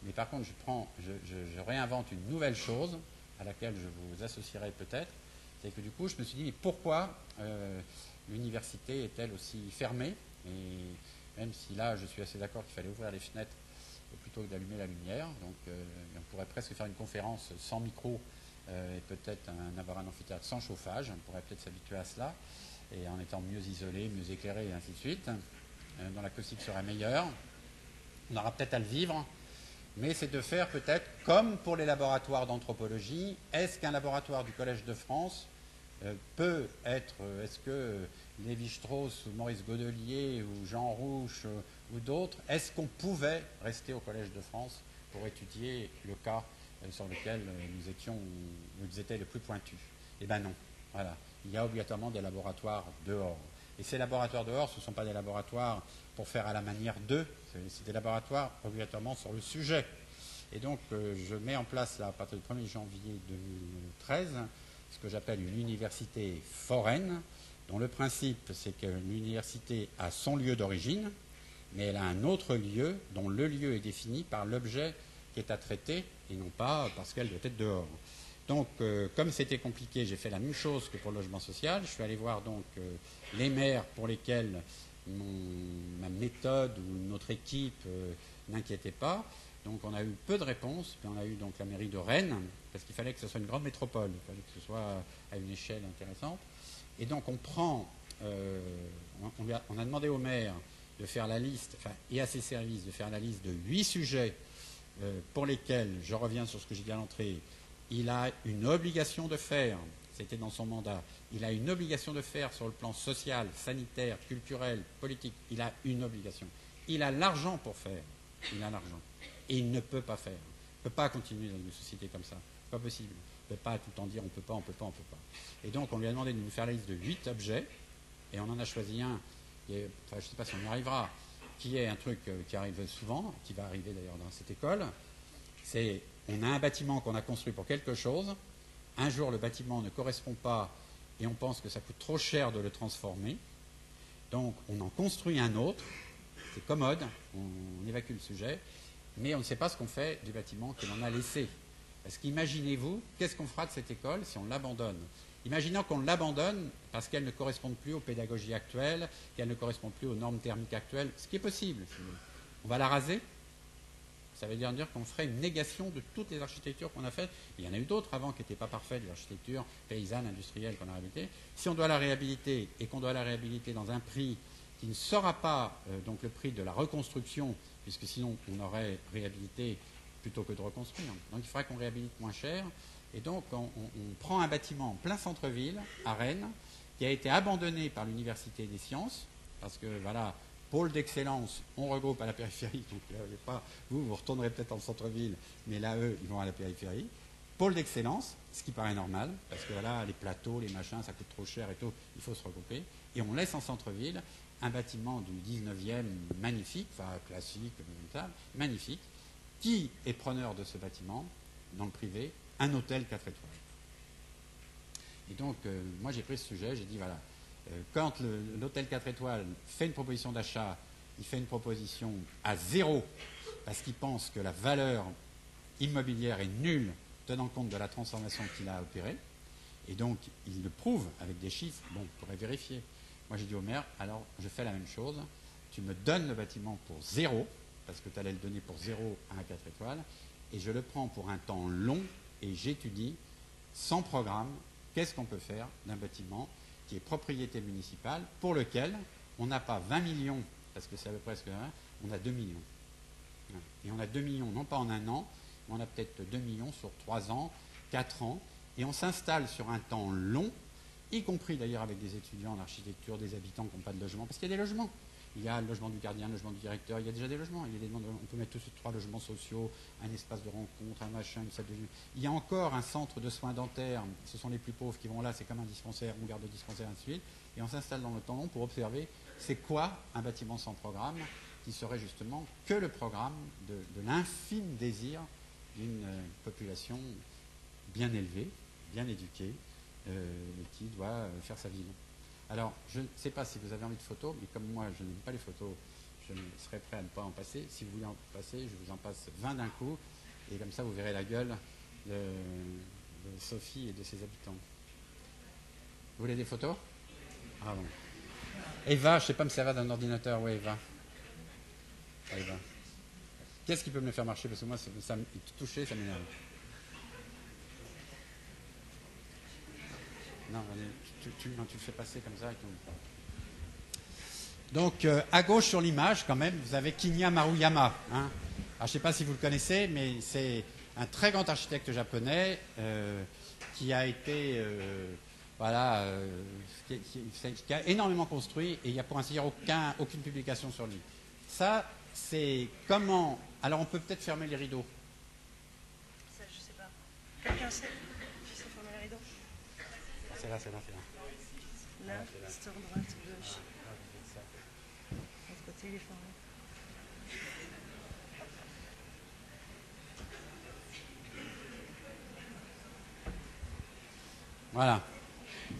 Mais par contre, je réinvente une nouvelle chose à laquelle je vous associerai peut-être. C'est que du coup, je me suis dit, mais pourquoi l'université est-elle aussi fermée? Et même si là, je suis assez d'accord qu'il fallait ouvrir les fenêtres plutôt que d'allumer la lumière. Donc on pourrait presque faire une conférence sans micro et peut-être avoir un amphithéâtre sans chauffage. On pourrait peut-être s'habituer à cela, et en étant mieux isolé, mieux éclairé, et ainsi de suite. dont l'acoustique sera meilleure. On aura peut-être à le vivre, mais c'est de faire peut-être comme pour les laboratoires d'anthropologie. Est-ce qu'un laboratoire du Collège de France peut être, est-ce que Lévi-Strauss ou Maurice Godelier ou Jean Rouch ou d'autres, est-ce qu'on pouvait rester au Collège de France pour étudier le cas sur lequel nous étions le plus pointus? Eh bien non, voilà. Il y a obligatoirement des laboratoires dehors. Et ces laboratoires dehors, ce ne sont pas des laboratoires pour faire à la manière d'eux, c'est des laboratoires obligatoirement sur le sujet. Et donc, je mets en place, là, à partir du 1er janvier 2013, ce que j'appelle une université foraine, dont le principe, c'est que l'université a son lieu d'origine, mais elle a un autre lieu, dont le lieu est défini par l'objet qui est à traiter, et non pas parce qu'elle doit être dehors. Donc, comme c'était compliqué, j'ai fait la même chose que pour le logement social. Je suis allé voir donc les maires pour lesquels ma méthode ou notre équipe n'inquiétait pas. Donc, on a eu peu de réponses. Puis on a eu donc la mairie de Rennes, parce qu'il fallait que ce soit une grande métropole, il fallait que ce soit à une échelle intéressante. Et donc, on a demandé au maire de faire la liste, et à ses services de faire la liste de 8 sujets pour lesquels, je reviens sur ce que j'ai dit à l'entrée, il a une obligation de faire, c'était dans son mandat, il a une obligation de faire sur le plan social, sanitaire, culturel, politique, il a une obligation. Il a l'argent pour faire, il a l'argent. Et il ne peut pas faire. Il ne peut pas continuer dans une société comme ça. Ce n'est pas possible. Il ne peut pas tout le temps dire on ne peut pas, on ne peut pas, on ne peut pas. Et donc on lui a demandé de nous faire la liste de 8 objets, et on en a choisi un, je ne sais pas si on y arrivera, qui est un truc qui arrive souvent, qui va arriver d'ailleurs dans cette école, c'est on a un bâtiment qu'on a construit pour quelque chose, un jour le bâtiment ne correspond pas et on pense que ça coûte trop cher de le transformer, donc on en construit un autre, c'est commode, on évacue le sujet, mais on ne sait pas ce qu'on fait du bâtiment que l'on a laissé. Parce qu'imaginez-vous, qu'est-ce qu'on fera de cette école si on l'abandonne? Imaginons qu'on l'abandonne parce qu'elle ne correspond plus aux pédagogies actuelles, qu'elle ne correspond plus aux normes thermiques actuelles, ce qui est possible. On va la raser. Ça veut dire qu'on ferait une négation de toutes les architectures qu'on a faites. Il y en a eu d'autres avant qui n'étaient pas parfaites, des architectures paysannes, industrielles qu'on a réhabilitées. Si on doit la réhabiliter et qu'on doit la réhabiliter dans un prix qui ne sera pas donc le prix de la reconstruction, puisque sinon on aurait réhabilité plutôt que de reconstruire. Donc il faudrait qu'on réhabilite moins cher. Et donc on prend un bâtiment en plein centre-ville, à Rennes, qui a été abandonné par l'Université des sciences, parce que voilà, pôle d'excellence, on regroupe à la périphérie, donc là, vous retournerez peut-être en centre-ville, mais là, eux, ils vont à la périphérie. Pôle d'excellence, ce qui paraît normal, parce que voilà, les plateaux, les machins, ça coûte trop cher et tout, il faut se regrouper. Et on laisse en centre-ville un bâtiment du 19e magnifique, enfin classique, magnifique. Qui est preneur de ce bâtiment, dans le privé? Un hôtel 4 étoiles. Et donc, moi j'ai pris ce sujet, j'ai dit voilà, quand l'hôtel 4 étoiles fait une proposition d'achat, il fait une proposition à 0, parce qu'il pense que la valeur immobilière est nulle, tenant compte de la transformation qu'il a opérée, et donc il le prouve avec des chiffres, bon, on pourrait vérifier. Moi j'ai dit au maire, alors je fais la même chose, tu me donnes le bâtiment pour 0, parce que tu allais le donner pour 0 à un 4 étoiles, et je le prends pour un temps long, et j'étudie, sans programme, qu'est-ce qu'on peut faire d'un bâtiment qui est propriété municipale, pour lequel on n'a pas 20 millions, parce que c'est à peu près ce que on a 2 millions. Et on a 2 millions, non pas en un an, mais on a peut-être 2 millions sur 3 ans, 4 ans, et on s'installe sur un temps long, y compris d'ailleurs avec des étudiants en architecture, des habitants qui n'ont pas de logement, parce qu'il y a des logements. Il y a le logement du gardien, le logement du directeur, il y a déjà des logements. Il y a des demandes, on peut mettre tout de suite 3 logements sociaux, un espace de rencontre, un machin, une salle de vie. Il y a encore un centre de soins dentaires, ce sont les plus pauvres qui vont là, c'est comme un dispensaire, on garde le dispensaire, ainsi de suite. Et on s'installe dans le temps long pour observer c'est quoi un bâtiment sans programme, qui serait justement que le programme de l'infime désir d'une population bien élevée, bien éduquée, qui doit faire sa vie. Alors, je ne sais pas si vous avez envie de photos, mais comme moi, je n'aime pas les photos, je serais prêt à ne pas en passer. Si vous voulez en passer, je vous en passe 20 d'un coup, et comme ça, vous verrez la gueule de Sophie et de ses habitants. Vous voulez des photos? Ah bon. Eva, je ne sais pas me servir d'un ordinateur. Oui, Eva. Ah, Eva. Qu'est-ce qui peut me le faire marcher? Parce que moi, ça me toucher, ça m'énerve. Non, allez, tu le fais passer comme ça. Donc, à gauche sur l'image, quand même, vous avez Kinya Maruyama. Hein. Alors, je ne sais pas si vous le connaissez, mais c'est un très grand architecte japonais qui a été, qui a énormément construit et il n'y a pour ainsi dire aucune publication sur lui. Ça, c'est comment. Alors, on peut peut-être fermer les rideaux. Ça, je sais pas. Quelqu'un sait qui sait fermer les rideaux? C'est là, c'est là, c'est là. Là, c'est droite, gauche. L'autre côté, il est fermé. Voilà.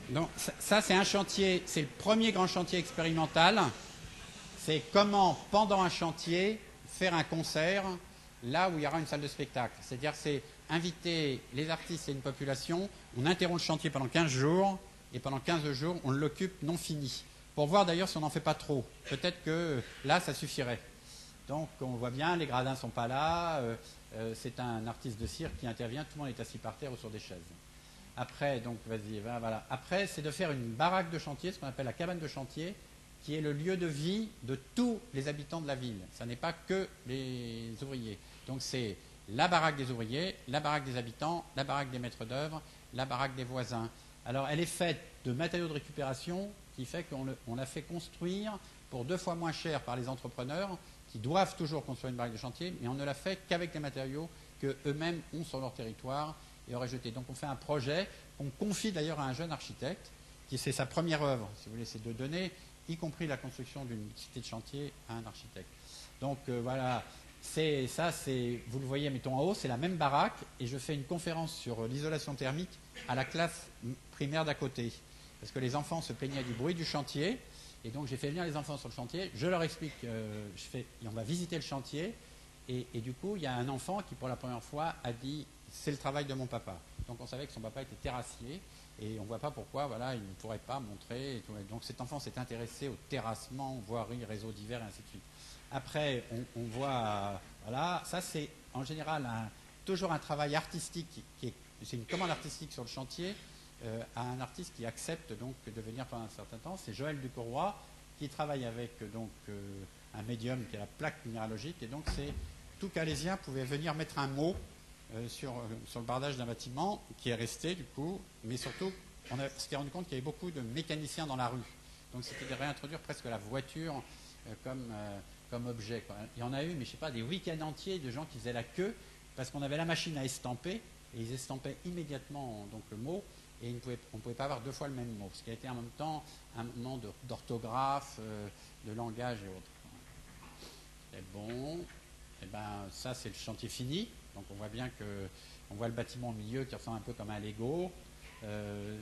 Donc ça c'est un chantier, c'est le premier grand chantier expérimental. C'est comment, pendant un chantier, faire un concert là où il y aura une salle de spectacle. C'est-à-dire c'est inviter les artistes et une population, on interrompt le chantier pendant 15 jours, et pendant 15 jours, on l'occupe non fini. Pour voir d'ailleurs si on n'en fait pas trop. Peut-être que là, ça suffirait. Donc on voit bien, les gradins ne sont pas là, c'est un artiste de cirque qui intervient, tout le monde est assis par terre ou sur des chaises. Après, donc vas-y, voilà. Après, c'est de faire une baraque de chantier, ce qu'on appelle la cabane de chantier, qui est le lieu de vie de tous les habitants de la ville. Ça n'est pas que les ouvriers. Donc c'est la baraque des ouvriers, la baraque des habitants, la baraque des maîtres d'œuvre, la baraque des voisins. Alors elle est faite de matériaux de récupération, qui fait qu'on l'a fait construire pour 2 fois moins cher par les entrepreneurs, qui doivent toujours construire une baraque de chantier, mais on ne l'a fait qu'avec les matériaux qu'eux-mêmes ont sur leur territoire et auraient jeté. Donc on fait un projet qu'on confie d'ailleurs à un jeune architecte, qui c'est sa première œuvre, si vous voulez, c'est de donner, y compris la construction d'une cité de chantier, à un architecte. Donc voilà, vous le voyez, mettons en haut, c'est la même baraque, et je fais une conférence sur l'isolation thermique à la classe primaire d'à côté. Parce que les enfants se plaignaient du bruit du chantier, et donc j'ai fait venir les enfants sur le chantier, je leur explique, on va visiter le chantier, et du coup, il y a un enfant qui, pour la première fois, a dit « c'est le travail de mon papa ». Donc on savait que son papa était terrassier, et on ne voit pas pourquoi il ne pourrait pas montrer. Et tout. Donc cet enfant s'est intéressé au terrassement, voirie, réseau divers, et ainsi de suite. Après, on voit, voilà, ça c'est en général toujours un travail artistique, c'est une commande artistique sur le chantier, à un artiste qui accepte donc de venir pendant un certain temps. C'est Joël Ducourroy qui travaille avec un médium qui est la plaque minéralogique, et donc tout Calaisien pouvait venir mettre un mot sur le bardage d'un bâtiment qui est resté du coup, mais surtout on s'était rendu compte qu'il y avait beaucoup de mécaniciens dans la rue, donc c'était de réintroduire presque la voiture comme objet, quoi. Il y en a eu, mais je sais pas, des week-ends entiers de gens qui faisaient la queue parce qu'on avait la machine à estamper, et ils estampaient immédiatement donc le mot, et on ne pouvait pas avoir 2 fois le même mot, ce qui a été en même temps un moment d'orthographe, de langage et autres. C'est bon. Et ben ça c'est le chantier fini. Donc on voit bien on voit le bâtiment au milieu qui ressemble un peu comme un Lego.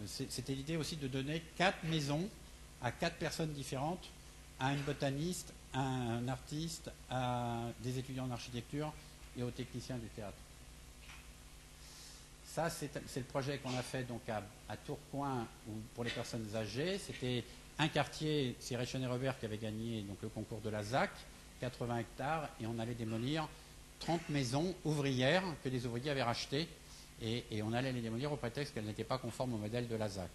C'était l'idée aussi de donner 4 maisons à 4 personnes différentes, à une botaniste, à un artiste, à des étudiants en architecture et aux techniciens du théâtre. Ça, c'est le projet qu'on a fait donc à Tourcoing pour les personnes âgées. C'était un quartier, c'est Réchon et Robert qui avait gagné donc, le concours de la ZAC, 80 hectares, et on allait démolir 30 maisons ouvrières que les ouvriers avaient rachetées, et on allait les démolir au prétexte qu'elles n'étaient pas conformes au modèle de la ZAC.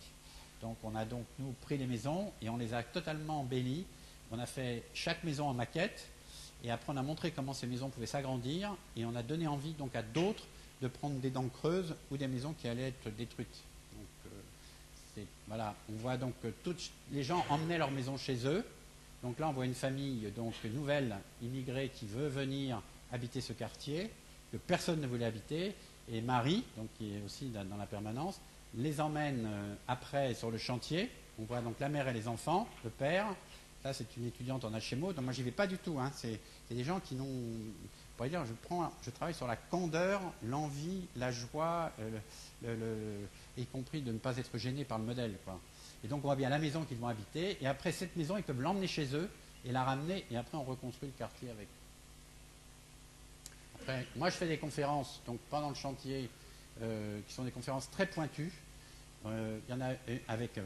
Donc on a donc, nous, pris les maisons et on les a totalement embellies. On a fait chaque maison en maquette, et après on a montré comment ces maisons pouvaient s'agrandir, et on a donné envie donc à d'autres de prendre des dents creuses ou des maisons qui allaient être détruites. Donc, voilà, on voit donc que les gens emmenaient leur maison chez eux. Donc là, on voit une famille donc nouvelle, immigrée, qui veut venir habiter ce quartier, que personne ne voulait habiter. Et Marie, donc, qui est aussi dans la permanence, les emmène après sur le chantier. On voit donc la mère et les enfants, le père. Là, c'est une étudiante en HMO. Donc moi, j'y vais pas du tout. Hein. C'est des gens qui n'ont... On pourrait dire, je travaille sur la candeur, l'envie, la joie, y compris de ne pas être gêné par le modèle, quoi. Et donc on voit bien la maison qu'ils vont habiter, et après cette maison, ils peuvent l'emmener chez eux et la ramener, et après on reconstruit le quartier avec. Après, moi je fais des conférences donc pendant le chantier, qui sont des conférences très pointues. Il y en a avec,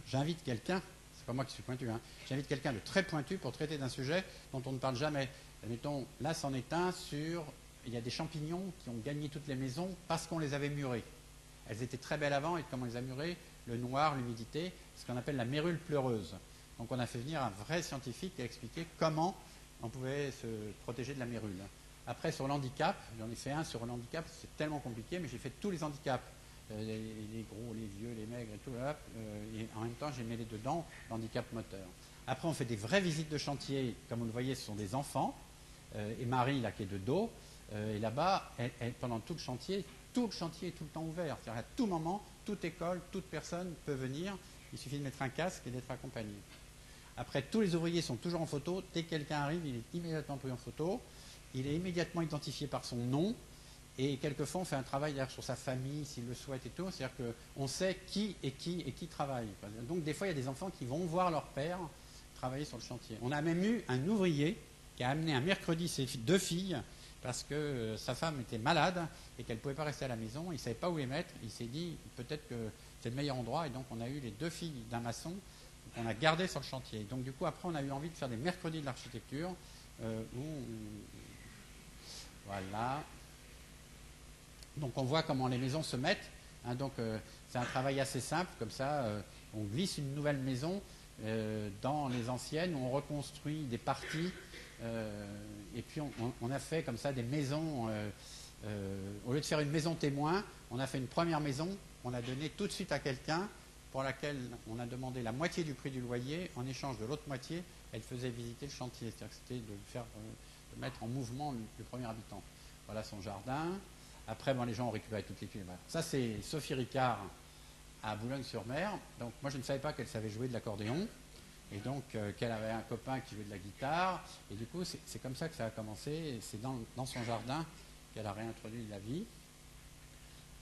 j'invite quelqu'un, c'est pas moi qui suis pointu, hein, j'invite quelqu'un de très pointu pour traiter d'un sujet dont on ne parle jamais. Admettons, là c'en est un sur, il y a des champignons qui ont gagné toutes les maisons parce qu'on les avait murées. Elles étaient très belles avant, et comment on les a murées, le noir, l'humidité, ce qu'on appelle la mérule pleureuse. Donc on a fait venir un vrai scientifique qui a expliqué comment on pouvait se protéger de la mérule. Après, sur l'handicap, j'en ai fait un sur l'handicap, c'est tellement compliqué, mais j'ai fait tous les handicaps. Les gros, les vieux, les maigres et tout, et en même temps j'ai mêlé dedans l'handicap moteur. Après on fait des vraies visites de chantier, comme vous le voyez ce sont des enfants, et Marie là qui est de dos, et là-bas, pendant tout le chantier est tout le temps ouvert, c'est-à-dire à tout moment, toute école, toute personne peut venir, il suffit de mettre un casque et d'être accompagné. Après tous les ouvriers sont toujours en photo, dès que quelqu'un arrive il est immédiatement pris en photo, il est immédiatement identifié par son nom. Et quelquefois, on fait un travail d'ailleurs sur sa famille, s'il le souhaite et tout. C'est-à-dire qu'on sait qui travaille. Donc, des fois, il y a des enfants qui vont voir leur père travailler sur le chantier. On a même eu un ouvrier qui a amené un mercredi ses deux filles parce que sa femme était malade et qu'elle ne pouvait pas rester à la maison. Il ne savait pas où les mettre. Il s'est dit, peut-être que c'est le meilleur endroit. Et donc, on a eu les deux filles d'un maçon qu'on a gardées sur le chantier. Donc, du coup, après, on a eu envie de faire des mercredis de l'architecture voilà. Donc on voit comment les maisons se mettent. Donc c'est un travail assez simple, comme ça on glisse une nouvelle maison dans les anciennes, on reconstruit des parties et puis on a fait comme ça des maisons. Au lieu de faire une maison témoin, on a fait une première maison, on l'a donnée tout de suite à quelqu'un pour laquelle on a demandé la moitié du prix du loyer. En échange de l'autre moitié, elle faisait visiter le chantier. C'est-à-dire que c'était de mettre en mouvement le premier habitant. Voilà son jardin. Après, les gens ont récupéré toutes les clés. Ça, c'est Sophie Ricard à Boulogne-sur-Mer. Donc, moi, je ne savais pas qu'elle savait jouer de l'accordéon. Et donc, qu'elle avait un copain qui jouait de la guitare. Et du coup, c'est comme ça que ça a commencé. Et c'est dans son jardin qu'elle a réintroduit la vie.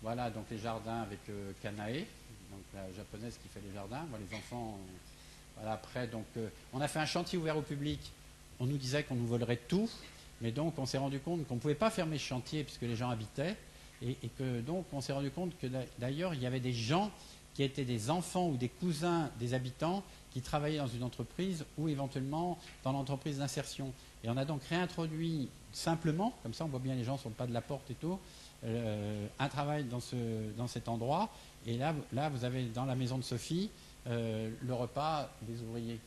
Voilà, donc les jardins avec Kanae, donc la japonaise qui fait les jardins. Les enfants... voilà, après, donc, on a fait un chantier ouvert au public. On nous disait qu'on nous volerait tout. Mais donc, on s'est rendu compte qu'on ne pouvait pas fermer ce chantier puisque les gens habitaient. Et que donc, on s'est rendu compte que d'ailleurs, il y avait des gens qui étaient des enfants ou des cousins des habitants qui travaillaient dans une entreprise ou éventuellement dans l'entreprise d'insertion. Et on a donc réintroduit simplement, comme ça on voit bien les gens sur le pas de la porte et tout, un travail dans cet endroit. Et là, vous avez dans la maison de Sophie le repas des ouvriers.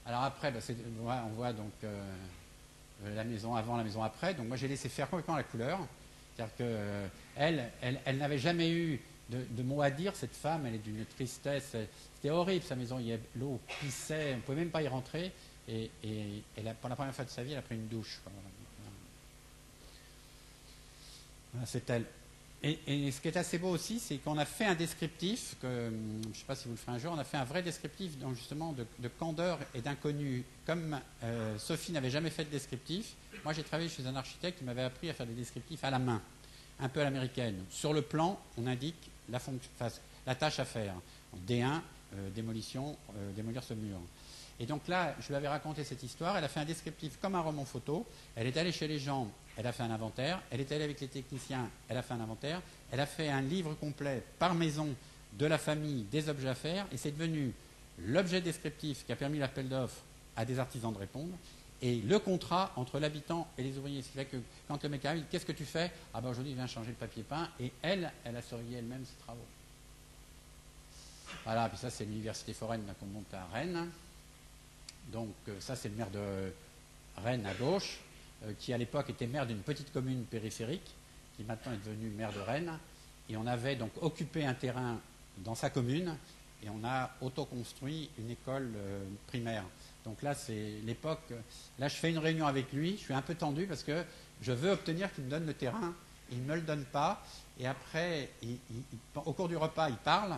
Alors après, on voit donc la maison avant, la maison après. Donc moi j'ai laissé faire complètement la couleur. C'est-à-dire qu'elle n'avait jamais eu de mots à dire, cette femme, elle est d'une tristesse. C'était horrible sa maison, l'eau pissait, on ne pouvait même pas y rentrer. Et pour la première fois de sa vie, elle a pris une douche. Voilà, c'est elle. Et ce qui est assez beau aussi, c'est qu'on a fait un descriptif, je ne sais pas si vous le ferez un jour, on a fait un vrai descriptif donc justement de candeur et d'inconnu. Comme Sophie n'avait jamais fait de descriptif, moi j'ai travaillé chez un architecte qui m'avait appris à faire des descriptifs à la main, un peu à l'américaine. Sur le plan, on indique la tâche à faire. D1, démolition, démolir ce mur. Et donc là, je lui avais raconté cette histoire, elle a fait un descriptif comme un roman photo, elle est allée chez les gens, elle a fait un inventaire, elle est allée avec les techniciens, elle a fait un inventaire, elle a fait un livre complet par maison de la famille, des objets à faire, et c'est devenu l'objet descriptif qui a permis l'appel d'offres à des artisans de répondre, et le contrat entre l'habitant et les ouvriers. Ce qui fait que quand le mec arrive, qu'est-ce que tu fais? Ah ben aujourd'hui, il vient changer le papier peint, et elle a surveillé elle-même ses travaux. Voilà, puis ça c'est l'université foraine qu'on monte à Rennes. Donc ça c'est le maire de Rennes à gauche, qui à l'époque était maire d'une petite commune périphérique, qui maintenant est devenu maire de Rennes. Et on avait donc occupé un terrain dans sa commune, et on a autoconstruit une école primaire. Donc là c'est l'époque, là je fais une réunion avec lui, je suis un peu tendu parce que je veux obtenir qu'il me donne le terrain, il ne me le donne pas, et après, au cours du repas, il parle.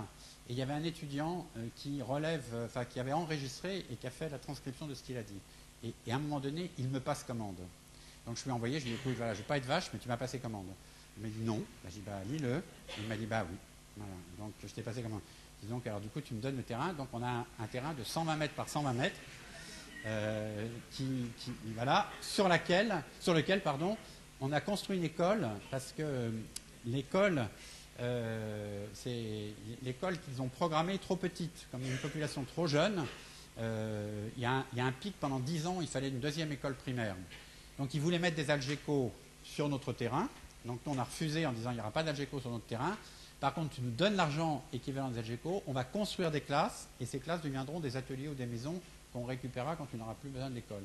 Et il y avait un étudiant qui avait enregistré et qui a fait la transcription de ce qu'il a dit. Et à un moment donné, il me passe commande. Donc je lui ai envoyé, je lui ai dit, écoute, voilà, je ne vais pas être vache, mais tu m'as passé commande. Il m'a dit non. J'ai dit, lis-le. Il m'a dit, oui. Voilà. Donc je t'ai passé commande. Donc, alors du coup, tu me donnes le terrain. Donc on a un terrain de 120 mètres par 120 mètres, voilà, sur lequel, on a construit une école, parce que l'école... c'est l'école qu'ils ont programmée trop petite, comme une population trop jeune. Il y a un pic pendant 10 ans, il fallait une deuxième école primaire. Donc ils voulaient mettre des algécos sur notre terrain. Donc nous, on a refusé en disant il n'y aura pas d'algéco sur notre terrain. Par contre, tu nous donnes l'argent équivalent des Algeco, on va construire des classes, et ces classes deviendront des ateliers ou des maisons qu'on récupérera quand tu n'auras plus besoin de l'école.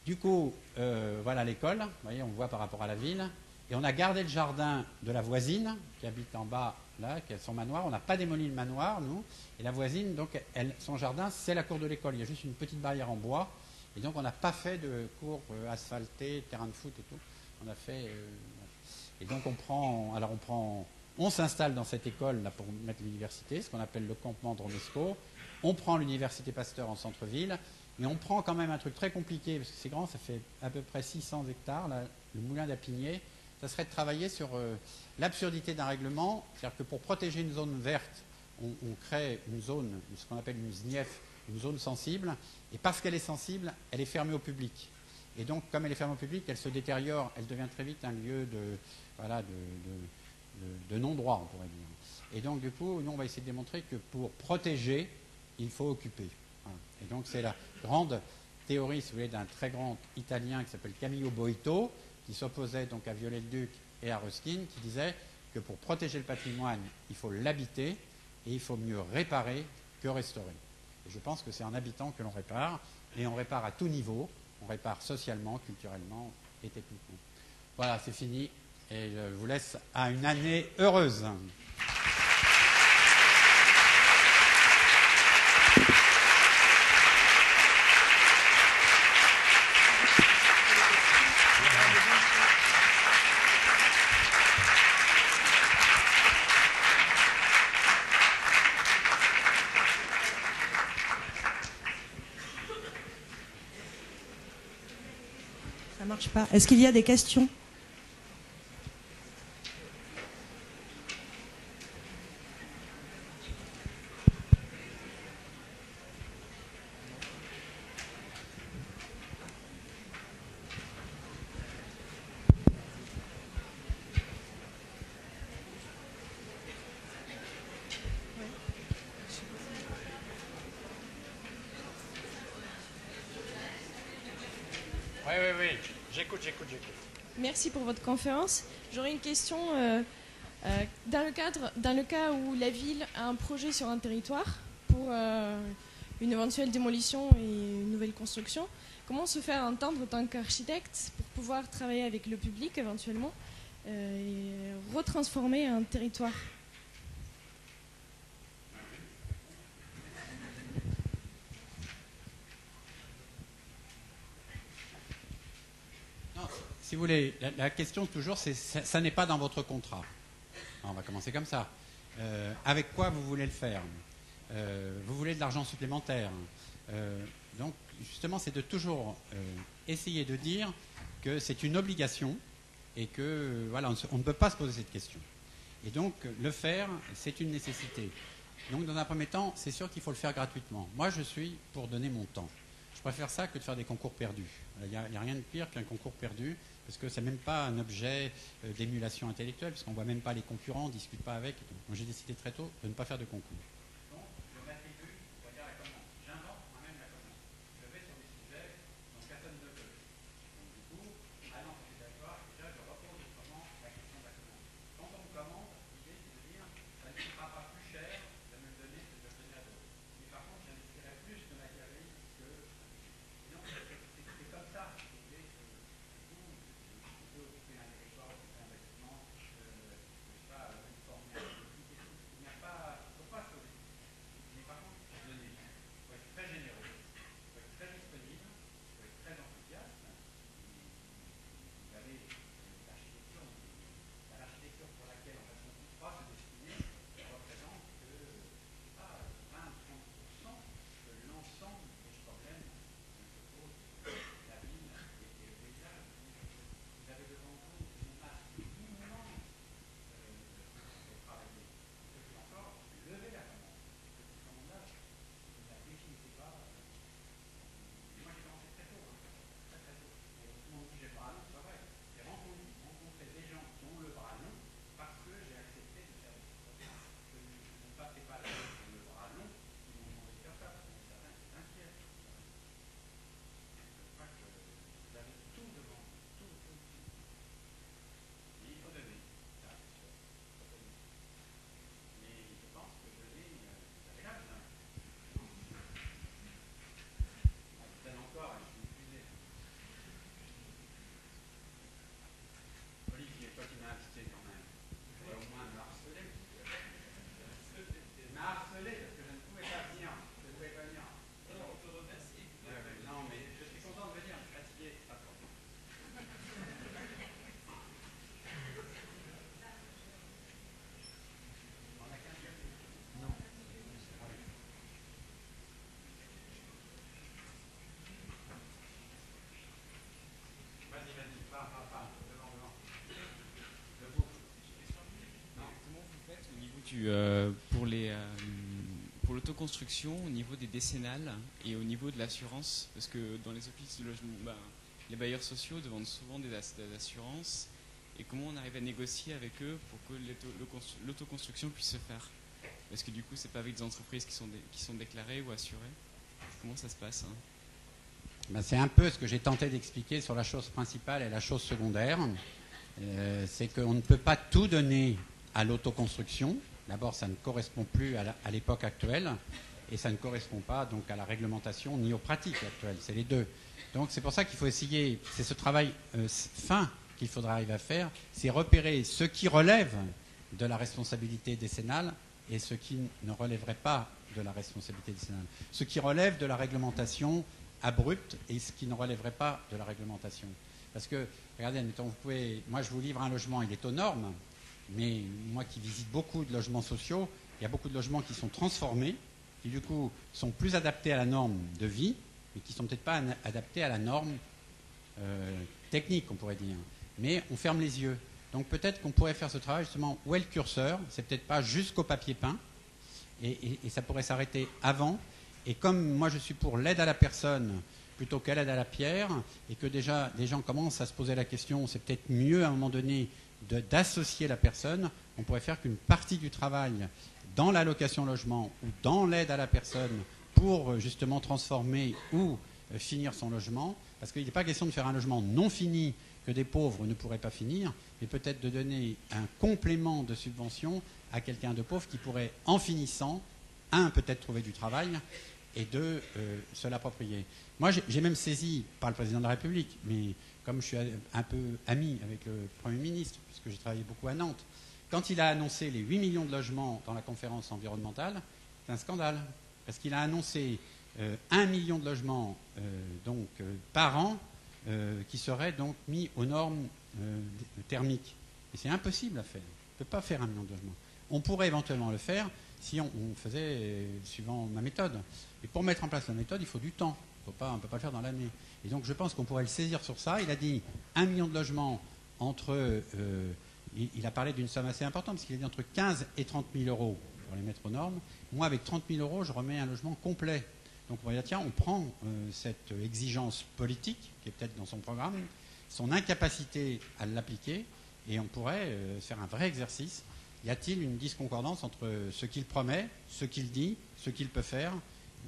Du coup, voilà l'école, vous voyez, on voit par rapport à la ville, et on a gardé le jardin de la voisine, qui habite en bas, là, qui a son manoir. On n'a pas démoli le manoir, nous, et la voisine, donc, son jardin, c'est la cour de l'école. Il y a juste une petite barrière en bois, et donc on n'a pas fait de cours asphaltés, terrain de foot et tout. On a fait... et donc on s'installe dans cette école là pour mettre l'université, ce qu'on appelle le campement de Romesco. On prend l'université Pasteur en centre-ville, mais on prend quand même un truc très compliqué, parce que c'est grand, ça fait à peu près 600 hectares, là, le moulin d'Apigné. Ça serait de travailler sur l'absurdité d'un règlement, c'est-à-dire que pour protéger une zone verte, on crée une zone, ce qu'on appelle une ZNIEF, une zone sensible, et parce qu'elle est sensible, elle est fermée au public. Et donc, comme elle est fermée au public, elle se détériore, elle devient très vite un lieu de non-droit, on pourrait dire. Et donc, du coup, nous, on va essayer de démontrer que pour protéger, il faut occuper. Voilà. Et donc, c'est la grande théorie, si vous voulez, d'un très grand Italien qui s'appelle Camillo Boito, qui s'opposait donc à Viollet-le-Duc et à Ruskin, qui disait que pour protéger le patrimoine, il faut l'habiter et il faut mieux réparer que restaurer. Et je pense que c'est en habitant que l'on répare, et on répare à tout niveau, on répare socialement, culturellement et techniquement. Voilà, c'est fini, et je vous laisse à une année heureuse. Ça marche pas. Est-ce qu'il y a des questions ? Oui, j'écoute. Merci pour votre conférence. J'aurais une question. Dans le cas où la ville a un projet sur un territoire pour une éventuelle démolition et une nouvelle construction, comment se faire entendre en tant qu'architecte pour pouvoir travailler avec le public éventuellement et retransformer un territoire ? Si vous voulez, la question toujours, c'est ça n'est pas dans votre contrat. On va commencer comme ça. Avec quoi vous voulez le faire ? Vous voulez de l'argent supplémentaire. Donc, justement, c'est de toujours essayer de dire que c'est une obligation et que, voilà, on ne peut pas se poser cette question. Et donc, le faire, c'est une nécessité. Donc, dans un premier temps, c'est sûr qu'il faut le faire gratuitement. Moi, je suis pour donner mon temps. Je préfère ça que de faire des concours perdus. Il n'y a rien de pire qu'un concours perdu, parce que ce n'est même pas un objet d'émulation intellectuelle, parce qu'on ne voit même pas les concurrents, on ne discute pas avec. Donc, j'ai décidé très tôt de ne pas faire de concours. Donc, je m'attribue, on va dire, la commande. J'invente moi-même la commande. Je vais sur des sujets dont personne ne veut. Donc, du coup, allant sur les territoires, déjà, je repose autrement la question de la commande. Quand on me commande, l'idée, c'est de dire, ça ne coûtera pas plus cher de me le donner que de le donner à d'autres. Mais par contre, j'investirai plus de matériel que... Donc, c'est comme ça, si vous voulez, que on peut occuper un territoire, occuper un bâtiment, je ne sais pas, une forme, il n'y a pas, il ne faut pas se poser pour l'autoconstruction au niveau des décennales et au niveau de l'assurance, parce que dans les offices de logement, les bailleurs sociaux demandent souvent des assurances, et comment on arrive à négocier avec eux pour que l'autoconstruction puisse se faire? Parce que du coup, c'est pas avec des entreprises qui sont déclarées ou assurées. Comment ça se passe, hein? C'est un peu ce que j'ai tenté d'expliquer sur la chose principale et la chose secondaire. C'est qu'on ne peut pas tout donner à l'autoconstruction. D'abord, ça ne correspond plus à l'époque actuelle, et ça ne correspond pas donc à la réglementation ni aux pratiques actuelles. C'est les deux. Donc c'est pour ça qu'il faut essayer, c'est ce travail fin qu'il faudra arriver à faire, c'est repérer ce qui relève de la responsabilité décennale et ce qui ne relèverait pas de la responsabilité décennale. Ce qui relève de la réglementation abrupte et ce qui ne relèverait pas de la réglementation. Parce que, regardez, admettons, moi je vous livre un logement, il est aux normes, mais moi qui visite beaucoup de logements sociaux, il y a beaucoup de logements qui sont transformés, qui du coup sont plus adaptés à la norme de vie, mais qui ne sont peut-être pas adaptés à la norme technique, on pourrait dire. Mais on ferme les yeux. Donc peut-être qu'on pourrait faire ce travail justement, où est le curseur? C'est peut-être pas jusqu'au papier peint, et ça pourrait s'arrêter avant. Et comme moi je suis pour l'aide à la personne plutôt qu'à l'aide à la pierre, et que déjà les gens commencent à se poser la question, c'est peut-être mieux à un moment donné d'associer la personne, on pourrait faire qu'une partie du travail dans l'allocation logement ou dans l'aide à la personne pour justement transformer ou finir son logement, parce qu'il n'est pas question de faire un logement non fini que des pauvres ne pourraient pas finir, mais peut-être de donner un complément de subvention à quelqu'un de pauvre qui pourrait, en finissant, peut-être trouver du travail, et deux, se l'approprier. Moi, j'ai même saisi, par le président de la République, mais comme je suis un peu ami avec le Premier ministre, puisque j'ai travaillé beaucoup à Nantes, quand il a annoncé les 8 millions de logements dans la conférence environnementale, c'est un scandale, parce qu'il a annoncé 1 million de logements par an qui seraient donc mis aux normes thermiques. Et c'est impossible à faire. On ne peut pas faire 1 million de logements. On pourrait éventuellement le faire si on faisait suivant ma méthode. Et pour mettre en place la méthode, il faut du temps. On ne peut pas le faire dans l'année. Et donc je pense qu'on pourrait le saisir sur ça. Il a dit 1 million de logements entre... il a parlé d'une somme assez importante, parce qu'il a dit entre 15 et 30 000 euros pour les mettre aux normes. Moi, avec 30 000 euros, je remets un logement complet. Donc on va dire, tiens, on prend cette exigence politique, qui est peut-être dans son programme, son incapacité à l'appliquer, et on pourrait faire un vrai exercice. Y a-t-il une disconcordance entre ce qu'il promet, ce qu'il dit, ce qu'il peut faire,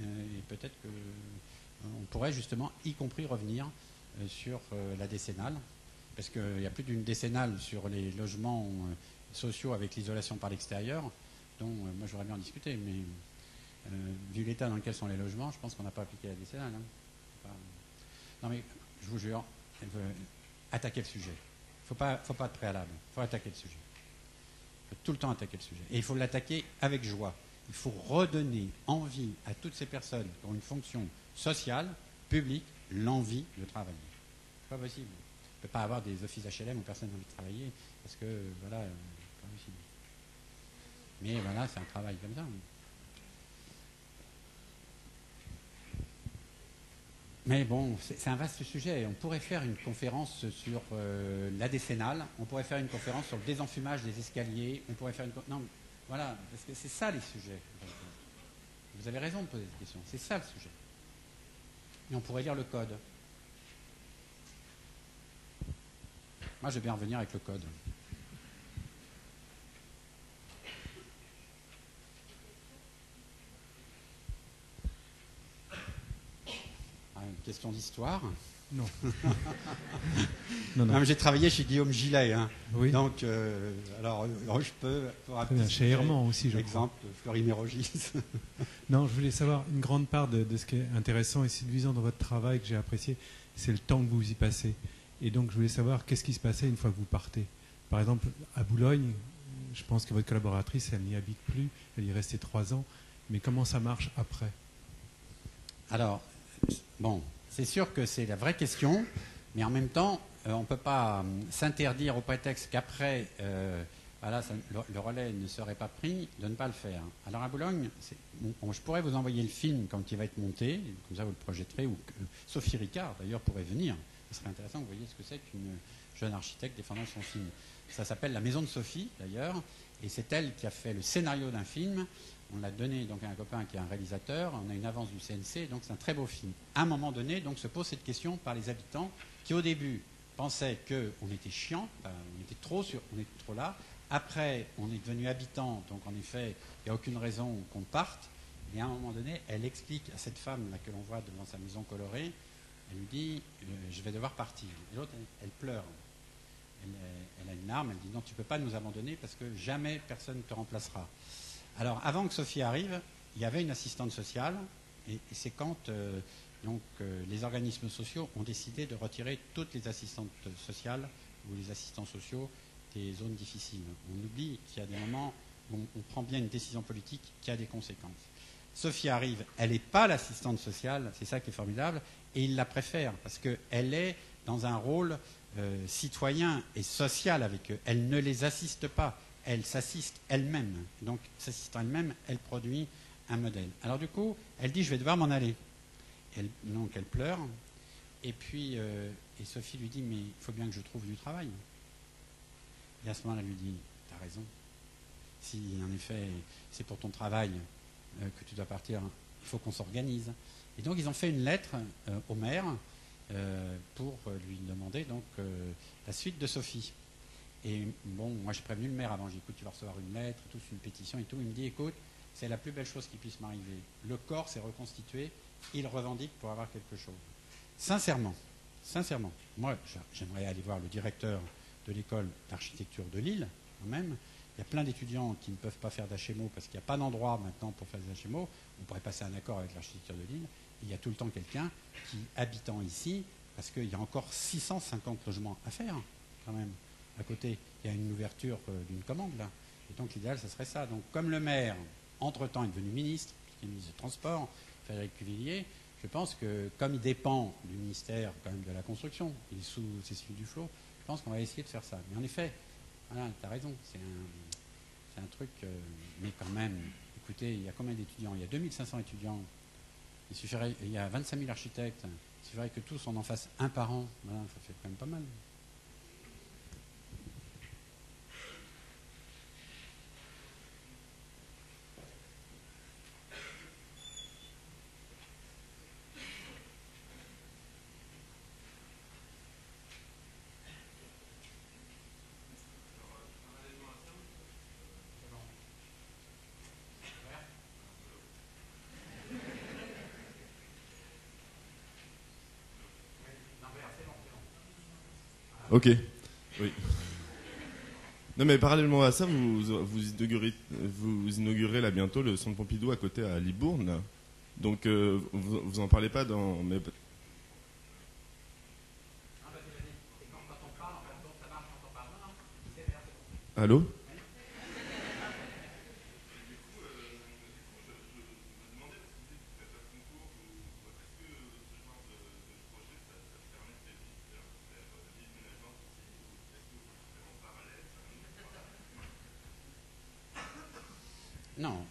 et peut-être qu'on pourrait justement, y compris, revenir sur la décennale, parce qu'il y a plus d'une décennale sur les logements sociaux avec l'isolation par l'extérieur, dont moi j'aurais bien en discuter, mais vu l'état dans lequel sont les logements, je pense qu'on n'a pas appliqué la décennale. Hein. Non mais, je vous jure, elle veut attaquer le sujet. Il ne faut pas de préalable, il faut attaquer le sujet. Il faut tout le temps attaquer le sujet. Et il faut l'attaquer avec joie. Il faut redonner envie à toutes ces personnes qui ont une fonction sociale, publique, l'envie de travailler. C'est pas possible. On ne peut pas avoir des offices HLM où personne n'a envie de travailler, parce que, voilà, c'est pas possible. Mais voilà, c'est un travail comme ça. Mais bon, c'est un vaste sujet. On pourrait faire une conférence sur la décennale, on pourrait faire une conférence sur le désenfumage des escaliers, on pourrait faire une... Non, voilà, parce que c'est ça les sujets. Vous avez raison de poser cette question, c'est ça le sujet. Et on pourrait lire le code. Moi, je vais bien revenir avec le code. Une question d'histoire? Non. non. J'ai travaillé chez Guillaume Gillet. Hein. Oui. Donc, alors, je peux... Très bien, chez Herman aussi, je exemple, Fleury Mérogis. Non, je voulais savoir, une grande part de ce qui est intéressant et séduisant dans votre travail que j'ai apprécié, c'est le temps que vous y passez. Et donc, je voulais savoir qu'est-ce qui se passait une fois que vous partez. Par exemple, à Boulogne, je pense que votre collaboratrice, elle n'y habite plus, elle y est restée 3 ans. Mais comment ça marche après? Alors, bon, c'est sûr que c'est la vraie question, mais en même temps, on ne peut pas s'interdire au prétexte qu'après, voilà, le relais ne serait pas pris, de ne pas le faire. Alors à Boulogne, je pourrais vous envoyer le film quand il va être monté, comme ça vous le projetterez, ou Sophie Ricard d'ailleurs pourrait venir. Ce serait intéressant que vous voyez ce que c'est qu'une jeune architecte défendant son film. Ça s'appelle La Maison de Sophie d'ailleurs, Et c'est elle qui a fait le scénario d'un film. On l'a donné donc à un copain qui est un réalisateur. On a une avance du CNC, donc c'est un très beau film. À un moment donné, donc se pose cette question par les habitants qui au début pensaient qu'on était chiant, on était trop là. Après, on est devenu habitant, donc en effet, il n'y a aucune raison qu'on parte. Et à un moment donné, elle explique à cette femme là que l'on voit devant sa maison colorée, elle lui dit je vais devoir partir. Et l'autre, elle pleure. Elle a une larme, elle dit non, tu ne peux pas nous abandonner parce que jamais personne ne te remplacera. Alors, avant que Sophie arrive, il y avait une assistante sociale, et c'est quand les organismes sociaux ont décidé de retirer toutes les assistantes sociales ou les assistants sociaux des zones difficiles. On oublie qu'il y a des moments où on prend bien une décision politique qui a des conséquences. Sophie arrive, elle n'est pas l'assistante sociale, c'est ça qui est formidable, et ils la préfèrent parce qu'elle est dans un rôle citoyen et social avec eux. Elle ne les assiste pas, elle s'assiste elle-même. Donc, s'assistant elle-même, elle produit un modèle. Alors du coup, elle dit, je vais devoir m'en aller. Donc, elle pleure. Et puis, et Sophie lui dit, mais il faut bien que je trouve du travail. Et à ce moment-là, elle lui dit, t'as raison. Si, en effet, c'est pour ton travail que tu dois partir, il faut qu'on s'organise. Et donc, ils ont fait une lettre au maire pour lui demander donc la suite de Sophie. Et bon, moi, j'ai prévenu le maire avant. J'ai dit, écoute, tu vas recevoir une lettre, une pétition et tout. Il me dit, écoute, c'est la plus belle chose qui puisse m'arriver. Le corps s'est reconstitué, il revendique pour avoir quelque chose. Sincèrement, moi, j'aimerais aller voir le directeur de l'école d'architecture de Lille, quand même. Il y a plein d'étudiants qui ne peuvent pas faire d'HMO parce qu'il n'y a pas d'endroit maintenant pour faire des HMO. On pourrait passer un accord avec l'architecture de Lille. Et il y a tout le temps quelqu'un qui, habitant ici, parce qu'il y a encore 650 logements à faire, quand même. À côté, il y a une ouverture d'une commande, là. Et donc, l'idéal, ce serait ça. Donc, comme le maire, entre-temps, est devenu ministre, puisqu'il est ministre des Transports, Frédéric Cuvillier, je pense que, comme il dépend du ministère, quand même, de la construction, c'est celui du flot, je pense qu'on va essayer de faire ça. Mais en effet, voilà, tu as raison, c'est un truc, mais quand même, écoutez, il y a combien d'étudiants? Il y a 2500 étudiants, il y a 25 000 architectes, il suffirait que tous on en fasse un par an, voilà, ça fait quand même pas mal. Ok. Oui. Non mais parallèlement à ça, vous inaugurez là bientôt le centre Pompidou à côté à Libourne. Donc vous en parlez pas dans... Mais... Allô? Non,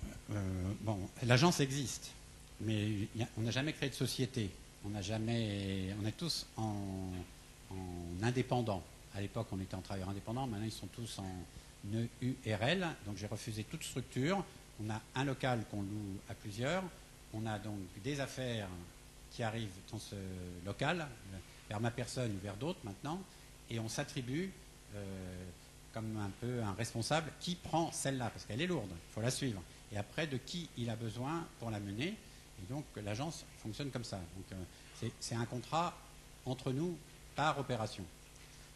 bon, l'agence existe, mais on n'a jamais créé de société. On est tous en indépendant. À l'époque, on était en travailleur indépendant. Maintenant, ils sont tous en EURL. Donc, j'ai refusé toute structure. On a un local qu'on loue à plusieurs. On a donc des affaires qui arrivent dans ce local, vers ma personne ou vers d'autres maintenant. Et on s'attribue comme un peu un responsable qui prend celle-là, parce qu'elle est lourde, il faut la suivre. Et après, de qui il a besoin pour la mener. Et donc, l'agence fonctionne comme ça. Donc, c'est un contrat entre nous par opération.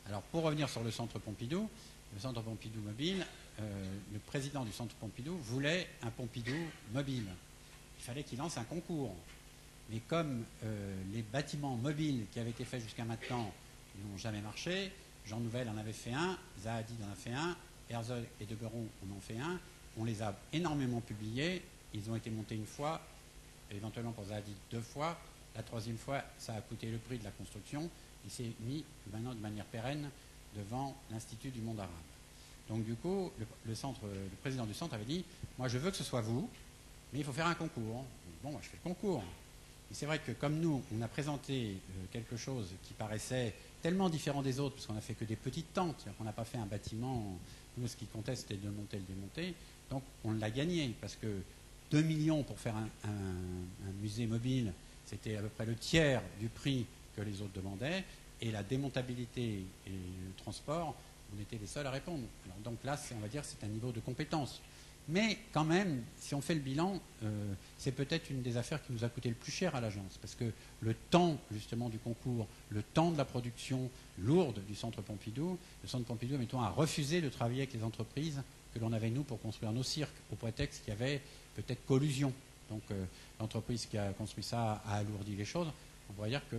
Alors, pour revenir sur le centre Pompidou mobile, le président du centre Pompidou voulait un Pompidou mobile. Il fallait qu'il lance un concours. Mais comme les bâtiments mobiles qui avaient été faits jusqu'à maintenant n'ont jamais marché, Jean Nouvel en avait fait un, Zaha Hadid en a fait un, Herzog et De Beron en ont fait un. On les a énormément publiés. Ils ont été montés une fois, éventuellement pour Zaha Hadid 2 fois. La 3e fois, ça a coûté le prix de la construction. Il s'est mis maintenant de manière pérenne devant l'Institut du monde arabe. Donc du coup, le président du centre avait dit, moi je veux que ce soit vous, mais il faut faire un concours. Bon, moi, je fais le concours. Et c'est vrai que comme nous, on a présenté quelque chose qui paraissait tellement différent des autres, parce qu'on n'a fait que des petites tentes, c'est-à-dire qu'on n'a pas fait un bâtiment, nous ce qui comptait c'était de monter et le démonter, donc on l'a gagné, parce que 2 millions pour faire un musée mobile, c'était à peu près le tiers du prix que les autres demandaient, et la démontabilité et le transport, on était les seuls à répondre. Alors donc là, on va dire c'est un niveau de compétence. Mais quand même, si on fait le bilan, c'est peut-être une des affaires qui nous a coûté le plus cher à l'agence, parce que le temps justement du concours, le temps de la production lourde du Centre Pompidou, le Centre Pompidou, mettons, a refusé de travailler avec les entreprises que l'on avait nous pour construire nos cirques, au prétexte qu'il y avait peut-être collusion. Donc l'entreprise qui a construit ça a alourdi les choses. On pourrait dire que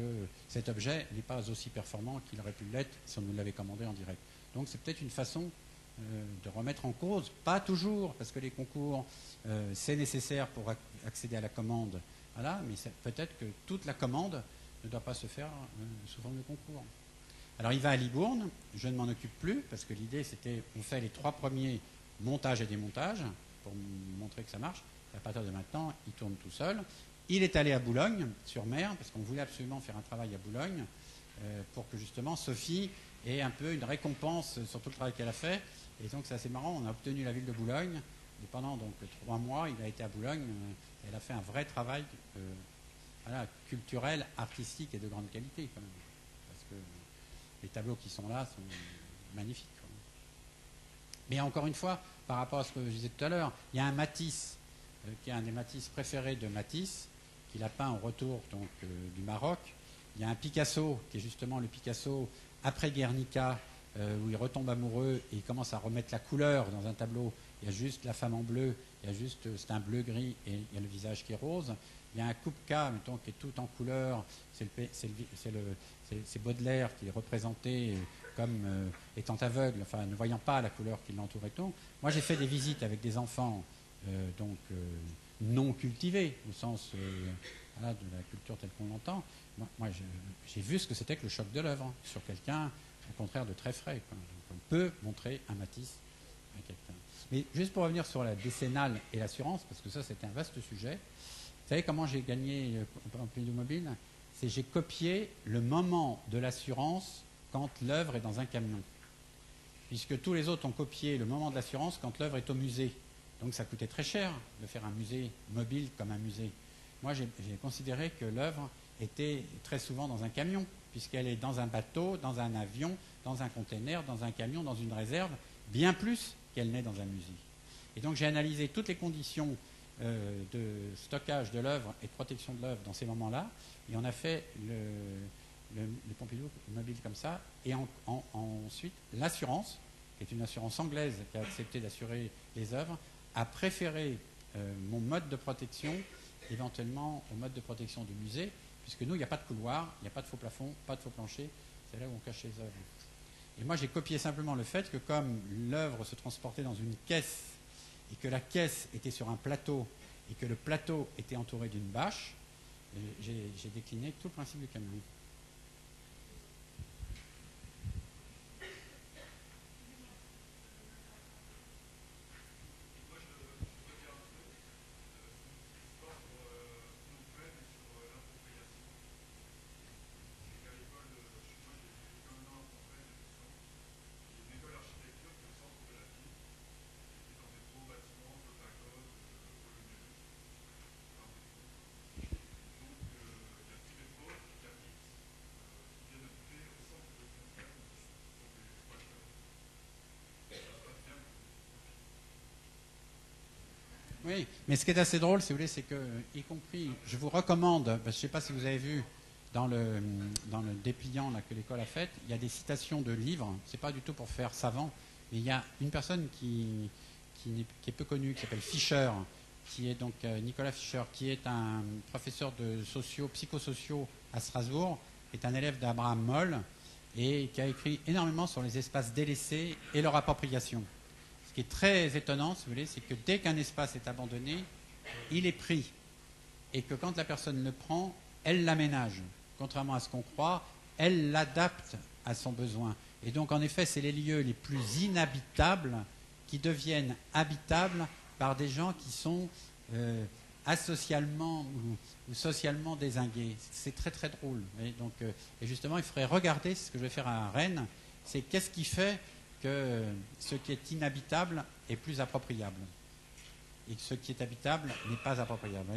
cet objet n'est pas aussi performant qu'il aurait pu l'être si on nous l'avait commandé en direct. Donc c'est peut-être une façon de remettre en cause, pas toujours, parce que les concours, c'est nécessaire pour accéder à la commande, voilà, mais peut-être que toute la commande ne doit pas se faire sous forme de concours. Alors il va à Libourne, je ne m'en occupe plus, parce que l'idée c'était, on fait les 3 premiers montages et démontages, pour montrer que ça marche, et à partir de maintenant, il tourne tout seul. Il est allé à Boulogne-sur-Mer, parce qu'on voulait absolument faire un travail à Boulogne, pour que justement Sophie ait un peu une récompense sur tout le travail qu'elle a fait. Et donc c'est assez marrant, on a obtenu la ville de Boulogne, et pendant donc 3 mois, il a été à Boulogne, elle a fait un vrai travail voilà, culturel, artistique et de grande qualité quand même. Parce que les tableaux qui sont là sont magnifiques. Quand même. Mais encore une fois, par rapport à ce que je disais tout à l'heure, il y a un Matisse, qui est un des Matisse préférés de Matisse, qu'il a peint au retour donc, du Maroc. Il y a un Picasso, qui est justement le Picasso après Guernica, où il retombe amoureux et il commence à remettre la couleur dans un tableau. Il y a juste la femme en bleu, c'est un bleu-gris et il y a le visage qui est rose. Il y a un Kupka, mettons, qui est tout en couleur. C'est Baudelaire qui est représenté comme étant aveugle, enfin ne voyant pas la couleur qui l'entoure et tout. Moi, j'ai fait des visites avec des enfants non cultivés, au sens voilà, de la culture telle qu'on l'entend. Moi, j'ai vu ce que c'était que le choc de l'œuvre sur quelqu'un, au contraire, de très frais. Quoi. Donc, on peut montrer un Matisse à quelqu'un. Mais juste pour revenir sur la décennale et l'assurance, parce que ça, c'était un vaste sujet. Vous savez comment j'ai gagné Pompidou Mobile? C'est j'ai copié le moment de l'assurance quand l'œuvre est dans un camion. Puisque tous les autres ont copié le moment de l'assurance quand l'œuvre est au musée. Donc ça coûtait très cher de faire un musée mobile comme un musée. Moi, j'ai considéré que l'œuvre était très souvent dans un camion, puisqu'elle est dans un bateau, dans un avion, dans un container, dans un camion, dans une réserve, bien plus qu'elle n'est dans un musée. Et donc j'ai analysé toutes les conditions de stockage de l'œuvre et de protection de l'œuvre dans ces moments-là, et on a fait le Pompidou Mobile comme ça, et ensuite l'assurance, qui est une assurance anglaise qui a accepté d'assurer les œuvres, a préféré mon mode de protection éventuellement au mode de protection du musée, puisque nous, il n'y a pas de couloir, il n'y a pas de faux plafond, pas de faux plancher, c'est là où on cache les œuvres. Et moi, j'ai copié simplement le fait que comme l'œuvre se transportait dans une caisse, et que la caisse était sur un plateau, et que le plateau était entouré d'une bâche, j'ai décliné tout le principe du camion. Oui, mais ce qui est assez drôle, si vous voulez, c'est que, y compris, je vous recommande, parce que je ne sais pas si vous avez vu dans le dépliant là, que l'école a fait, il y a des citations de livres, c'est pas du tout pour faire savant, mais il y a une personne qui est peu connue, qui s'appelle Fischer, qui est donc Nicolas Fischer, qui est un professeur de psychosociaux à Strasbourg, qui est un élève d'Abraham Moll, et qui a écrit énormément sur les espaces délaissés et leur appropriation. Ce qui est très étonnant, si vous voulez, c'est que dès qu'un espace est abandonné, il est pris. Et que quand la personne le prend, elle l'aménage. Contrairement à ce qu'on croit, elle l'adapte à son besoin. Et donc, en effet, c'est les lieux les plus inhabitables qui deviennent habitables par des gens qui sont asocialement ou socialement dézingués. C'est très très drôle. Donc, et justement, il faudrait regarder ce que je vais faire à Rennes, c'est qu'est-ce qui fait que ce qui est inhabitable est plus appropriable et que ce qui est habitable n'est pas appropriable.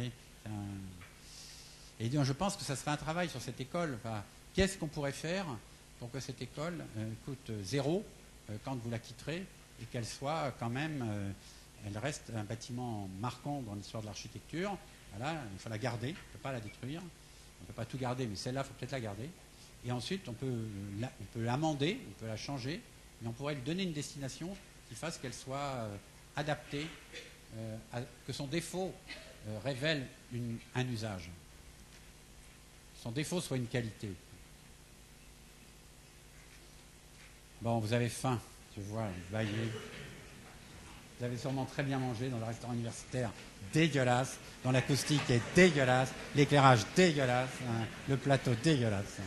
Et donc, je pense que ça serait un travail sur cette école. Enfin, qu'est-ce qu'on pourrait faire pour que cette école coûte 0 quand vous la quitterez et qu'elle soit quand même, elle reste un bâtiment marquant dans l'histoire de l'architecture. Voilà, il faut la garder, on ne peut pas la détruire. On ne peut pas tout garder, mais celle-là, il faut peut-être la garder. Et ensuite, on peut l'amender, on peut la changer, mais on pourrait lui donner une destination qui fasse qu'elle soit adaptée, que son défaut révèle un usage. Son défaut soit une qualité. Bon, vous avez faim, je vois, vous baillez. Vous avez sûrement très bien mangé dans le restaurant universitaire dégueulasse, dont l'acoustique est dégueulasse, l'éclairage dégueulasse, hein, le plateau dégueulasse.